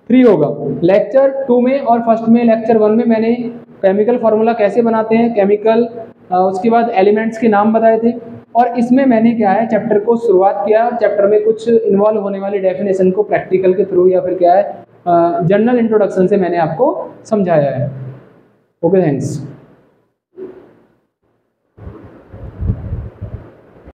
3 होगा। लेक्चर 2 में और फर्स्ट में लेक्चर 1 में मैंने केमिकल फार्मूला कैसे बनाते हैं, केमिकल उसके बाद एलिमेंट्स के नाम बताए थे, और इसमें मैंने क्या है चैप्टर को शुरुआत किया। चैप्टर में कुछ इन्वॉल्व होने वाली डेफिनेशन को प्रैक्टिकल के थ्रू या फिर क्या है जनरल इंट्रोडक्शन से मैंने आपको समझाया है। Okay, thanks.